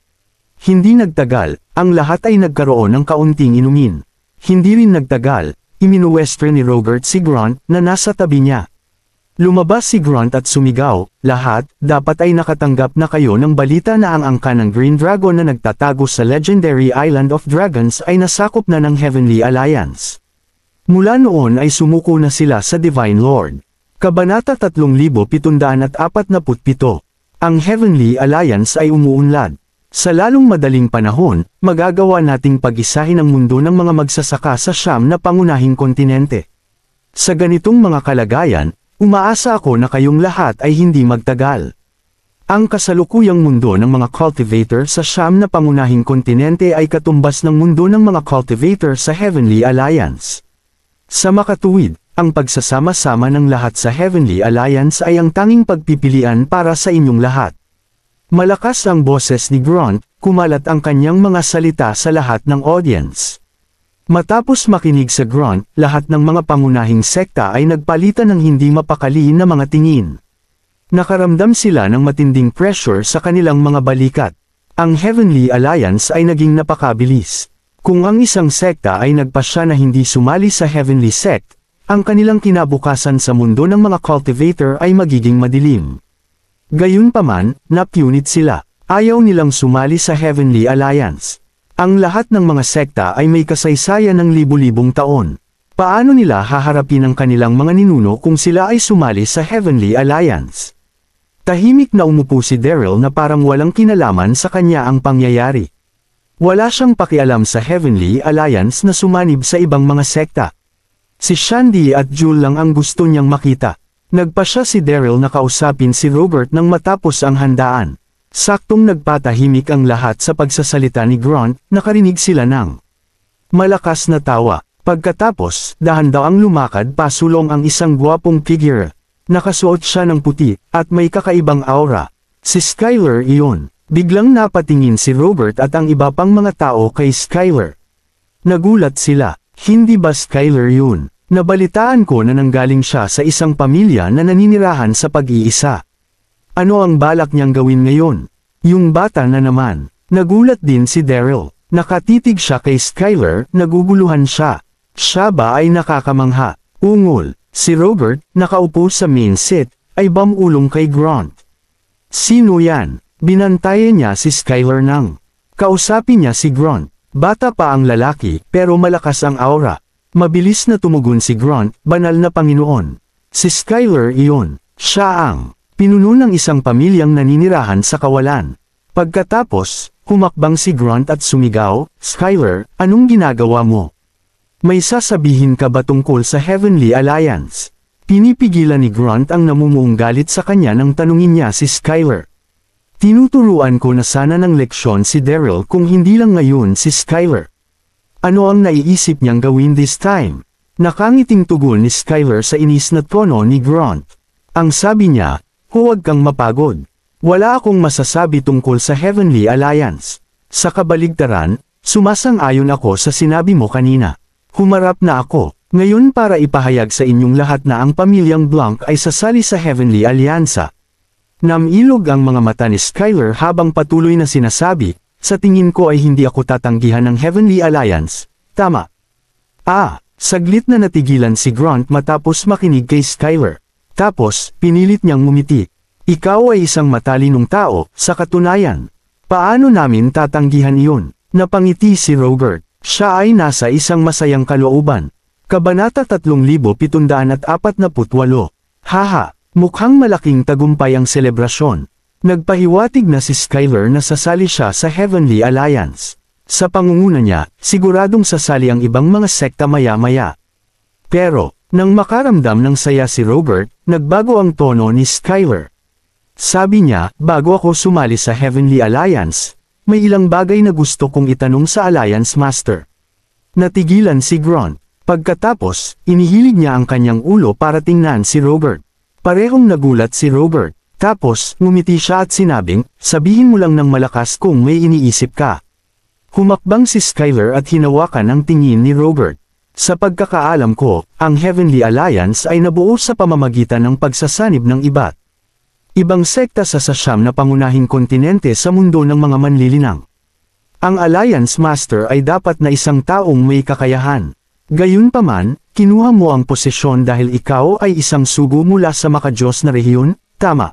S1: Hindi nagtagal, ang lahat ay nagkaroon ng kaunting inumin. Hindi rin nagtagal, iminuwestro ni Robert si Grant na nasa tabi niya. Lumabas si Grunt at sumigaw, lahat, dapat ay nakatanggap na kayo ng balita na ang angka ng Green Dragon na nagtatago sa legendary Island of Dragons ay nasakop na ng Heavenly Alliance. Mula noon ay sumuko na sila sa Divine Lord. Kabanata 3747. Ang Heavenly Alliance ay umuunlad. Sa lalong madaling panahon, magagawa nating pag-isahin ang mundo ng mga magsasaka sa siyam na pangunahing kontinente. Sa ganitong mga kalagayan, umaasa ako na kayong lahat ay hindi magtagal. Ang kasalukuyang mundo ng mga cultivator sa siyam na pangunahing kontinente ay katumbas ng mundo ng mga cultivator sa Heavenly Alliance. Sa makatuwid, ang pagsasama-sama ng lahat sa Heavenly Alliance ay ang tanging pagpipilian para sa inyong lahat. Malakas ang boses ni Grunt, kumalat ang kanyang mga salita sa lahat ng audience. Matapos makinig sa Grunt, lahat ng mga pangunahing sekta ay nagpalitan ng hindi mapakali na mga tingin. Nakaramdam sila ng matinding pressure sa kanilang mga balikat. Ang Heavenly Alliance ay naging napakabilis. Kung ang isang sekta ay nagpasya na hindi sumali sa Heavenly Sect, ang kanilang kinabukasan sa mundo ng mga cultivator ay magiging madilim. Gayunpaman, napunit sila. Ayaw nilang sumali sa Heavenly Alliance. Ang lahat ng mga sekta ay may kasaysayan ng libu-libong taon. Paano nila haharapin ang kanilang mga ninuno kung sila ay sumali sa Heavenly Alliance? Tahimik na umupo si Daryl na parang walang kinalaman sa kanya ang pangyayari. Wala siyang pakialam sa Heavenly Alliance na sumanib sa ibang mga sekta. Si Shandy at Jule lang ang gusto niyang makita. Nagpasya si Daryl na kausapin si Robert nang matapos ang handaan. Saktong nagpatahimik ang lahat sa pagsasalita ni Grunt, nakarinig sila ng malakas na tawa. Pagkatapos, dahan daw ang lumakad pasulong ang isang gwapong figure. Nakasuot siya ng puti, at may kakaibang aura. Si Skyler iyon. Biglang napatingin si Robert at ang iba pang mga tao kay Skyler. Nagulat sila, hindi ba Skyler yun? Nabalitaan ko na nanggaling siya sa isang pamilya na naninirahan sa pag-iisa. Ano ang balak niyang gawin ngayon? Yung bata na naman. Nagulat din si Daryl. Nakatitig siya kay Skyler, naguguluhan siya. Siya ba ay nakakamangha? Ungol. Si Robert, nakaupo sa main seat, ay bamulong kay Grunt. Sino yan? Binantayan niya si Skyler nang kausapin niya si Grunt. Bata pa ang lalaki, pero malakas ang aura. Mabilis na tumugon si Grunt, banal na Panginoon. Si Skyler iyon. Siya ang pinuno ng isang pamilyang naninirahan sa kawalan. Pagkatapos, humakbang si Grunt at sumigaw, Skyler, anong ginagawa mo? May sasabihin ka ba tungkol sa Heavenly Alliance? Pinipigilan ni Grunt ang namumuong galit sa kanya nang tanungin niya si Skyler. Tinuturuan ko na sana ng leksyon si Daryl kung hindi lang ngayon si Skyler. Ano ang naiisip niyang gawin this time? Nakangiting tugon ni Skyler sa inis na tono ni Grunt. Ang sabi niya, huwag kang mapagod. Wala akong masasabi tungkol sa Heavenly Alliance. Sa kabaligtaran, sumasang-ayon ako sa sinabi mo kanina. Humarap na ako, ngayon para ipahayag sa inyong lahat na ang pamilyang Blanc ay sasali sa Heavenly Alliance. Namilog ang mga mata ni Skyler habang patuloy na sinasabi, sa tingin ko ay hindi ako tatanggihan ng Heavenly Alliance. Tama. Saglit na natigilan si Grunt matapos makinig kay Skyler. Tapos, pinilit niyang ngumiti. Ikaw ay isang matalinong tao, sa katunayan. Paano namin tatanggihan iyon? Napangiti si Robert. Siya ay nasa isang masayang kalooban. Kabanata 3748. Haha, mukhang malaking tagumpay ang selebrasyon. Nagpahiwatig na si Skyler na sasali siya sa Heavenly Alliance. Sa pangunguna niya, siguradong sasali ang ibang mga sekta maya-maya. Pero, nang makaramdam ng saya si Robert, nagbago ang tono ni Skyler. Sabi niya, bago ako sumali sa Heavenly Alliance, may ilang bagay na gusto kong itanong sa Alliance Master. Natigilan si Grunt. Pagkatapos, inihilig niya ang kanyang ulo para tingnan si Robert. Parehong nagulat si Robert. Tapos, ngumiti siya at sinabing, sabihin mo lang ng malakas kung may iniisip ka. Humakbang si Skyler at hinawakan ang tingin ni Robert. Sa pagkakaalam ko, ang Heavenly Alliance ay nabuo sa pamamagitan ng pagsasanib ng iba't ibang sekta sa sasyam na pangunahing kontinente sa mundo ng mga manlilinang. Ang Alliance Master ay dapat na isang taong may kakayahan. Gayunpaman, Kinuha mo ang posisyon dahil ikaw ay isang sugo mula sa makadiyos na rehiyon, tama.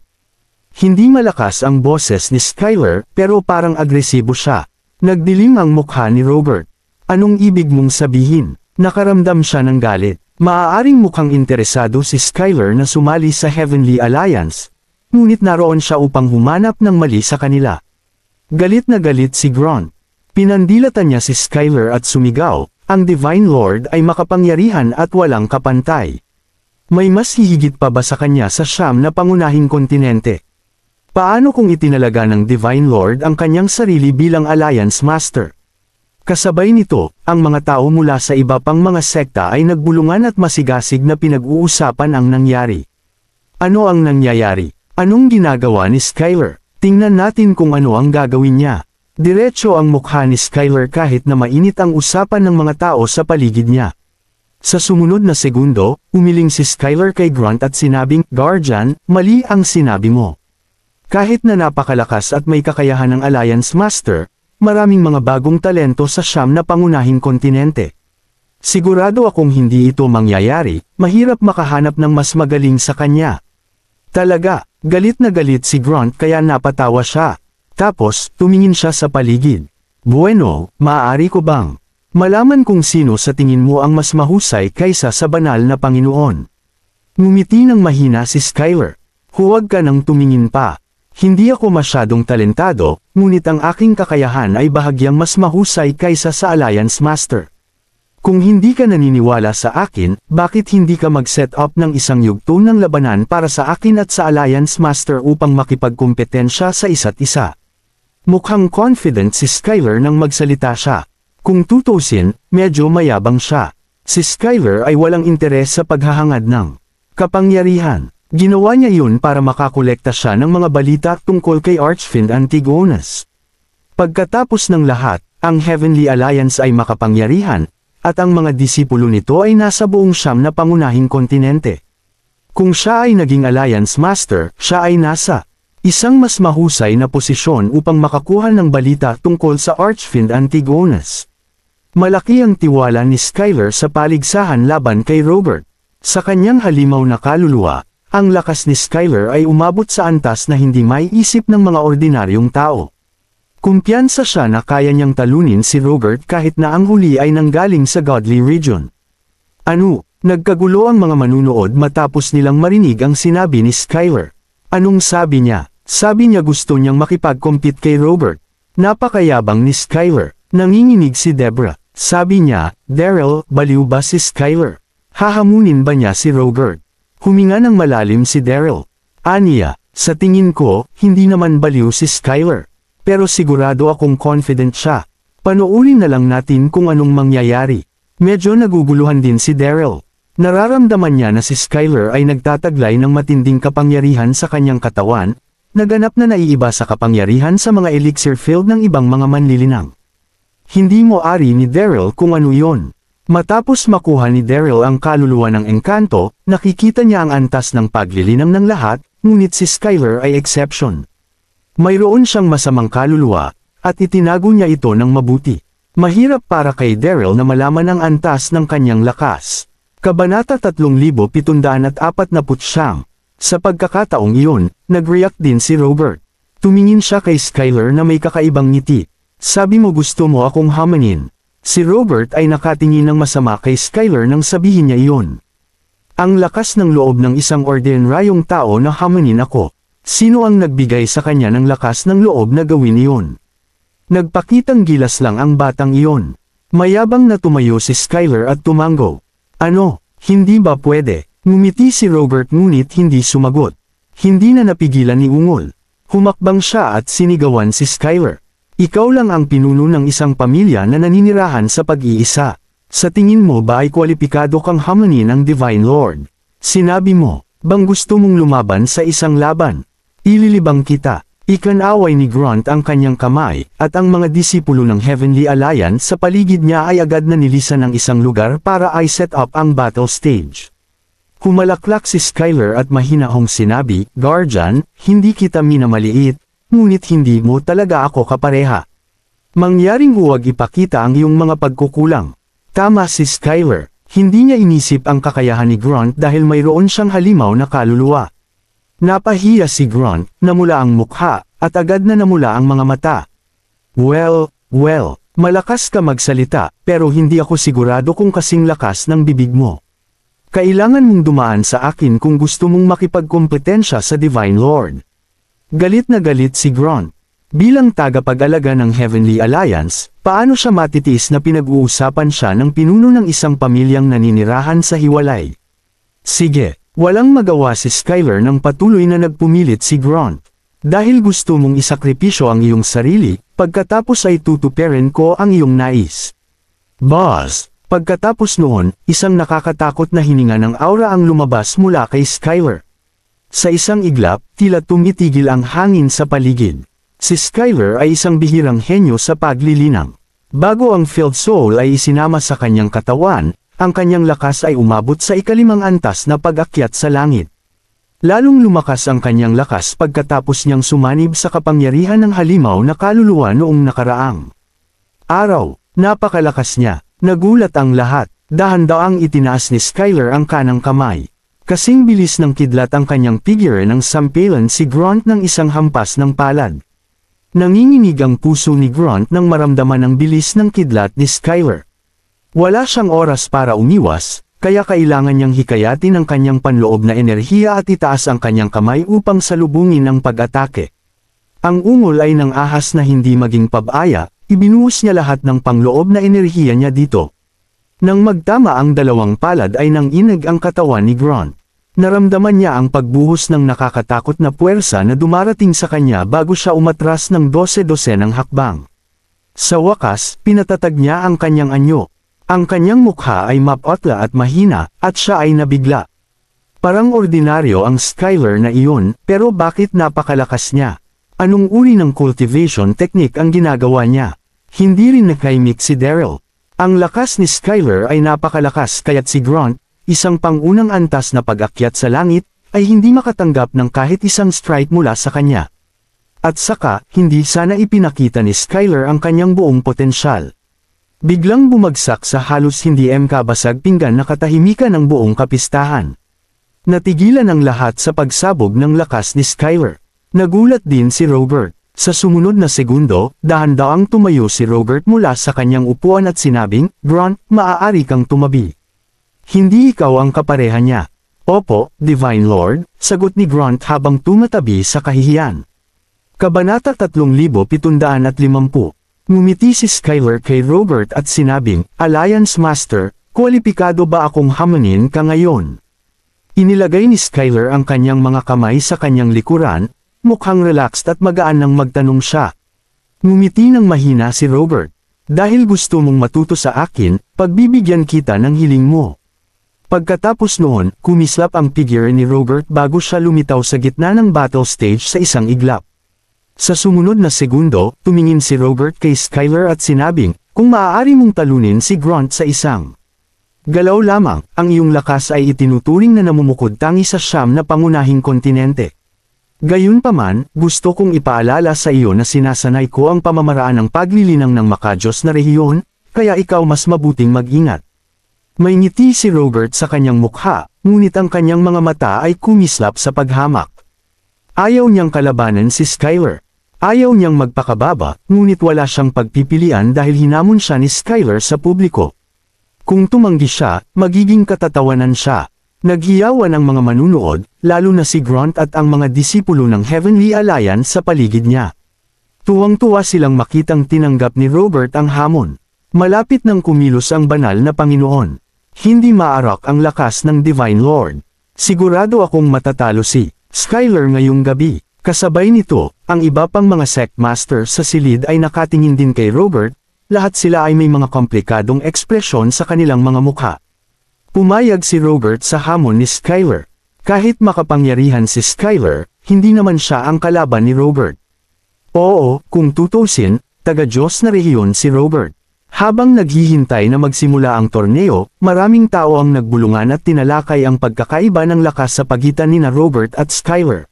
S1: Hindi malakas ang boses ni Skyler pero parang agresibo siya. Nagdilim ang mukha ni Robert. Anong ibig mong sabihin? Nakaramdam siya ng galit. Maaaring mukhang interesado si Skyler na sumali sa Heavenly Alliance, ngunit naroon siya upang humanap ng mali sa kanila. Galit na galit si Grant. Pinandilatan niya si Skyler at sumigaw, ang Divine Lord ay makapangyarihan at walang kapantay. May mas hihigit pa ba sa kanya sa siyam na pangunahing kontinente? Paano kung itinalaga ng Divine Lord ang kanyang sarili bilang Alliance Master? Kasabay nito, ang mga tao mula sa iba pang mga sekta ay nagbulungan at masigasig na pinag-uusapan ang nangyari. Ano ang nangyayari? Anong ginagawa ni Skyler? Tingnan natin kung ano ang gagawin niya. Diretso ang mukha ni Skyler kahit na mainit ang usapan ng mga tao sa paligid niya. Sa sumunod na segundo, umiling si Skyler kay Grant at sinabing, Guardian, mali ang sinabi mo. Kahit na napakalakas at may kakayahan ng Alliance Master, maraming mga bagong talento sa siyam na pangunahing kontinente. Sigurado akong hindi ito mangyayari, mahirap makahanap ng mas magaling sa kanya. Talaga, galit na galit si Grant kaya napatawa siya. Tapos, tumingin siya sa paligid. Bueno, maaari ko bang malaman kung sino sa tingin mo ang mas mahusay kaysa sa banal na Panginoon? Ngumiti ng mahina si Skyler. Huwag ka nang tumingin pa. Hindi ako masyadong talentado, ngunit ang aking kakayahan ay bahagyang mas mahusay kaysa sa Alliance Master. Kung hindi ka naniniwala sa akin, bakit hindi ka mag-set up ng isang yugto ng labanan para sa akin at sa Alliance Master upang makipagkumpetensya sa isa't isa? Mukhang confident si Skyler nang magsalita siya. Kung tutusin, medyo mayabang siya. Si Skyler ay walang interes sa paghahangad ng kapangyarihan. Ginawa niya yun para makakolekta siya ng mga balita tungkol kay Archfiend Antigonus. Pagkatapos ng lahat, ang Heavenly Alliance ay makapangyarihan, at ang mga disipulo nito ay nasa buong siyam na pangunahing kontinente. Kung siya ay naging Alliance Master, siya ay nasa isang mas mahusay na posisyon upang makakuha ng balita tungkol sa Archfiend Antigonus. Malaki ang tiwala ni Skyler sa paligsahan laban kay Robert. Sa kanyang halimaw na kaluluwa, ang lakas ni Skyler ay umabot sa antas na hindi maiisip ng mga ordinaryong tao. Kumpiyansa siya na kaya niyang talunin si Robert kahit na ang huli ay nanggaling sa Godly Region. Ano? Nagkagulo ang mga manunood matapos nilang marinig ang sinabi ni Skyler. Anong sabi niya? Sabi niya gusto niyang makipag-compete kay Robert. Napakayabang ni Skyler. Nanginginig si Deborah. Sabi niya, Daryl, baliw ba si Skyler? Hahamunin ba niya si Robert? Huminga ng malalim si Daryl. Aniya, sa tingin ko, hindi naman baliw si Skyler. Pero sigurado akong confident siya. Panoorin na lang natin kung anong mangyayari. Medyo naguguluhan din si Daryl. Nararamdaman niya na si Skyler ay nagtataglay ng matinding kapangyarihan sa kanyang katawan, naganap na naiiba sa kapangyarihan sa mga elixir field ng ibang mga manlilinang. Hindi mo ari ni Daryl kung ano yon. Matapos makuha ni Daryl ang kaluluwa ng engkanto, nakikita niya ang antas ng paglilinang ng lahat, ngunit si Skyler ay exception. Mayroon siyang masamang kaluluwa, at itinago niya ito ng mabuti. Mahirap para kay Daryl na malaman ang antas ng kanyang lakas. Kabanata 3749. Sa pagkakataong iyon, nag-react din si Robert. Tumingin siya kay Skyler na may kakaibang ngiti. Sabi mo gusto mo akong hamanin. Si Robert ay nakatingin ng masama kay Skyler nang sabihin niya iyon. Ang lakas ng loob ng isang ordinaryong tao na hamanin ako. Sino ang nagbigay sa kanya ng lakas ng loob na gawin iyon? Nagpakitang gilas lang ang batang iyon. Mayabang na tumayo si Skyler at tumango. Ano, hindi ba pwede? Ngumiti si Robert ngunit hindi sumagot. Hindi na napigilan ni Ungol. Humakbang siya at sinigawan si Skyler. Ikaw lang ang pinuno ng isang pamilya na naninirahan sa pag-iisa. Sa tingin mo ba ay kwalipikado kang hamanin ng Divine Lord? Sinabi mo, bang gusto mong lumaban sa isang laban? Ililibang kita. Ikanaway ni Grant ang kanyang kamay, at ang mga disipulo ng Heavenly Alliance sa paligid niya ay agad na nilisan ng isang lugar para ay set up ang battle stage. Humalaklak si Skyler at mahinahong sinabi, Guardian, hindi kita minamaliit, ngunit hindi mo talaga ako kapareha. Mangyaring huwag ipakita ang iyong mga pagkukulang. Tama si Skyler, Hindi niya inisip ang kakayahan ni Grunt dahil mayroon siyang halimaw na kaluluwa. Napahiya si Grunt, namula ang mukha, at agad na namula ang mga mata. Well, malakas ka magsalita, pero hindi ako sigurado kung kasing lakas ng bibig mo. Kailangan mong dumaan sa akin kung gusto mong makipagkompetensya sa Divine Lord. Galit na galit si Grunt. Bilang tagapag-alaga ng Heavenly Alliance, paano siya matitiis na pinag-uusapan siya ng pinuno ng isang pamilyang naninirahan sa hiwalay? Sige, walang magawa si Skyler nang patuloy na nagpumilit si Grunt. Dahil gusto mong isakripisyo ang iyong sarili, pagkatapos ay tutuperin ko ang iyong nais. Boss! Pagkatapos noon, isang nakakatakot na hininga ng aura ang lumabas mula kay Skyler. Sa isang iglap, tila tumitigil ang hangin sa paligid. Si Skyler ay isang bihirang henyo sa paglilinang. Bago ang Field Soul ay isinama sa kanyang katawan, ang kanyang lakas ay umabot sa ikalimang antas na pag-akyat sa langit. Lalong lumakas ang kanyang lakas pagkatapos niyang sumanib sa kapangyarihan ng halimaw na kaluluwa noong nakaraang araw. Napakalakas niya. Nagulat ang lahat. Dahan-daang itinaas ni Skyler ang kanang kamay. Kasing bilis ng kidlat ang kanyang figure nang sampilan si Grunt ng isang hampas ng palad. Nanginginig ang puso ni Grunt nang maramdaman ang bilis ng kidlat ni Skyler. Wala siyang oras para umiwas, kaya kailangan niyang hikayatin ang kanyang panloob na enerhiya at itaas ang kanyang kamay upang salubungin ang pag-atake. Ang ungol ay ng ahas na hindi maging pabaya, ibinuhos niya lahat ng panloob na enerhiya niya dito. Nang magtama ang dalawang palad ay nanginig ang katawan ni Grunt. Naramdaman niya ang pagbuhos ng nakakatakot na puwersa na dumarating sa kanya bago siya umatras ng 12-12 hakbang. Sa wakas, pinatatag niya ang kanyang anyo. Ang kanyang mukha ay mapotla at mahina, at siya ay nabigla. Parang ordinaryo ang Skyler na iyon, pero bakit napakalakas niya? Anong uri ng cultivation technique ang ginagawa niya? Hindi rin nakaimik si Daryl. Ang lakas ni Skyler ay napakalakas kaya't si Grunt, isang pangunang antas na pag-akyat sa langit, ay hindi makatanggap ng kahit isang strike mula sa kanya. At saka, hindi sana ipinakita ni Skyler ang kanyang buong potensyal. Biglang bumagsak sa halos hindi kabasag pinggan na katahimikan ng buong kapistahan. Natigilan ang lahat sa pagsabog ng lakas ni Skyler. Nagulat din si Robert. Sa sumunod na segundo, dahan-daang tumayo si Robert mula sa kanyang upuan at sinabing, Grunt, maaari kang tumabi. Hindi ikaw ang kapareha niya. Opo, Divine Lord, sagot ni Grunt habang tumatabi sa kahihiyan. Kabanata 3750. Ngumiti si Skyler kay Robert at sinabing, Alliance Master, kwalipikado ba akong hamanin ka ngayon? Inilagay ni Skyler ang kanyang mga kamay sa kanyang likuran, mukhang relaxed at magaan nang magtanong siya. Ngumiti ng mahina si Robert. Dahil gusto mong matuto sa akin, pagbibigyan kita ng hiling mo. Pagkatapos noon, kumislap ang figure ni Robert bago siya lumitaw sa gitna ng battle stage sa isang iglap. Sa sumunod na segundo, tumingin si Robert kay Skyler at sinabing, kung maaari mong talunin si Grunt sa isang galaw lamang, ang iyong lakas ay itinuturing na namumukod tangi sa siyam na pangunahing kontinente. Gayunpaman, gusto kong ipaalala sa iyo na sinasanay ko ang pamamaraan ng paglilinang ng makajos na rehiyon, kaya ikaw mas mabuting mag-ingat. May ngiti si Robert sa kanyang mukha, ngunit ang kanyang mga mata ay kumislap sa paghamak. Ayaw niyang kalabanan si Skyler. Ayaw niyang magpakababa, ngunit wala siyang pagpipilian dahil hinamon siya ni Skyler sa publiko. Kung tumanggi siya, magiging katatawanan siya. Naghiyawan ang mga manunood, lalo na si Grunt at ang mga disipulo ng Heavenly Alliance sa paligid niya. Tuwang-tuwa silang makitang tinanggap ni Robert ang hamon. Malapit nang kumilos ang banal na Panginoon. Hindi maarak ang lakas ng Divine Lord. Sigurado akong matatalo si Skyler ngayong gabi. Kasabay nito, ang iba pang mga sect master sa silid ay nakatingin din kay Robert, lahat sila ay may mga komplikadong ekspresyon sa kanilang mga mukha. Pumayag si Robert sa hamon ni Skyler. Kahit makapangyarihan si Skyler, hindi naman siya ang kalaban ni Robert. Oo, kung tutusin, taga-Diyos na rehiyon si Robert. Habang naghihintay na magsimula ang torneo, maraming tao ang nagbulungan at tinalakay ang pagkakaiba ng lakas sa pagitan nina Robert at Skyler.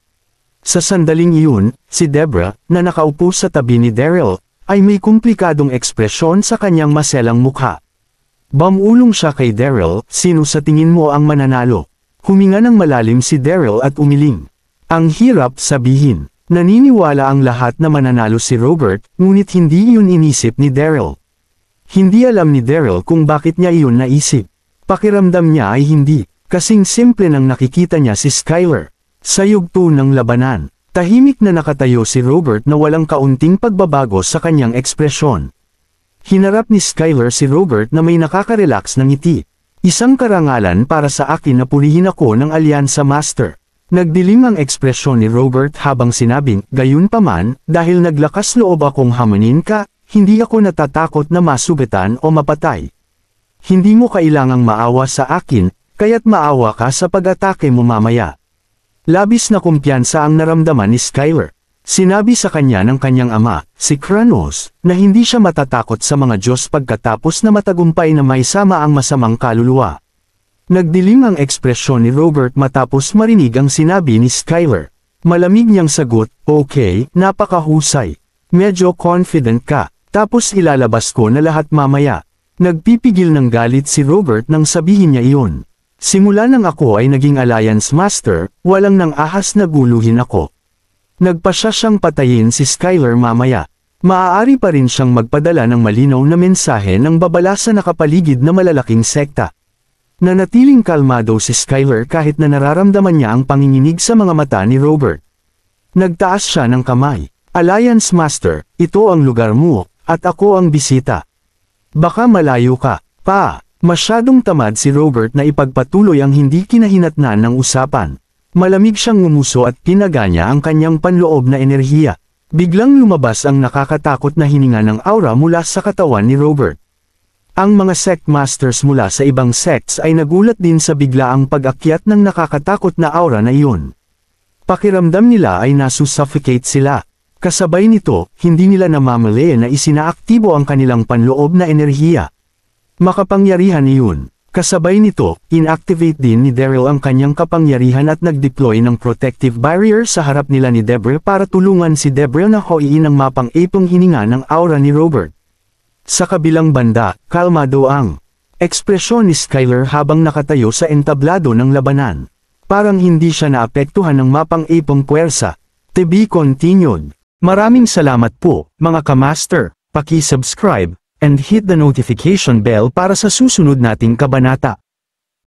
S1: Sa sandaling iyon, si Deborah, na nakaupo sa tabi ni Daryl, ay may komplikadong ekspresyon sa kanyang maselang mukha. Bumulong siya kay Daryl, sino sa tingin mo ang mananalo? Huminga ng malalim si Daryl at umiling. Ang hirap sabihin. Naniniwala ang lahat na mananalo si Robert, ngunit hindi iyon inisip ni Daryl. Hindi alam ni Daryl kung bakit niya iyon naisip. Pakiramdam niya ay hindi, kasing simple nang nakikita niya si Skyler. Sa yugto ng labanan, tahimik na nakatayo si Robert na walang kaunting pagbabago sa kanyang ekspresyon. Hinarap ni Skyler si Robert na may nakaka-relax na ngiti. Isang karangalan para sa akin na pulihin ako ng Alyansa Master. Nagdilim ang ekspresyon ni Robert habang sinabing, gayunpaman, dahil naglakas loob akong hamanin ka, hindi ako natatakot na masubitan o mapatay. Hindi mo kailangang maawa sa akin, kaya't maawa ka sa pag-atake mo mamaya. Labis na kumpiyansa ang naramdaman ni Skyler. Sinabi sa kanya ng kanyang ama, si Kranos, na hindi siya matatakot sa mga Diyos pagkatapos na matagumpay na may sama ang masamang kaluluwa. Nagdilim ang ekspresyon ni Robert matapos marinig ang sinabi ni Skyler. Malamig niyang sagot, okay, napakahusay. Medyo confident ka, tapos ilalabas ko na lahat mamaya. Nagpipigil ng galit si Robert nang sabihin niya iyon. Simula nang ako ay naging Alliance Master, walang nang ahas na guluhin ako. Nagpasya siyang patayin si Skyler mamaya. Maaari pa rin siyang magpadala ng malinaw na mensahe ng babala sa nakapaligid na malalaking sekta. Nanatiling kalmado si Skyler kahit na nararamdaman niya ang panginginig sa mga mata ni Robert. Nagtaas siya ng kamay. Alliance Master, ito ang lugar mo, at ako ang bisita. Baka malayo ka, pa. Masyadong tamad si Robert na ipagpatuloy ang hindi kinahinatnan ng usapan. Malamig siyang ngumuso at pinaganya ang kanyang panloob na enerhiya. Biglang lumabas ang nakakatakot na hininga ng aura mula sa katawan ni Robert. Ang mga sect masters mula sa ibang sects ay nagulat din sa biglaang pag-akyat ng nakakatakot na aura na iyon. Pakiramdam nila ay nasusuffocate sila. Kasabay nito, hindi nila namamali na isinaaktibo ang kanilang panloob na enerhiya. Makapangyarihan iyon. Kasabay nito, inactivate din ni Daryl ang kanyang kapangyarihan at nag-deploy ng protective barrier sa harap nila ni Deborah para tulungan si Deborah na hoiin ang mapang-ipong hininga ng aura ni Robert. Sa kabilang banda, kalmado ang ekspresyon ni Skyler habang nakatayo sa entablado ng labanan. Parang hindi siya naapektuhan ng mapang-ipong puwersa. To be continued. Maraming salamat po, mga kamaster. Paki-subscribe and hit the notification bell para sa susunod nating kabanata.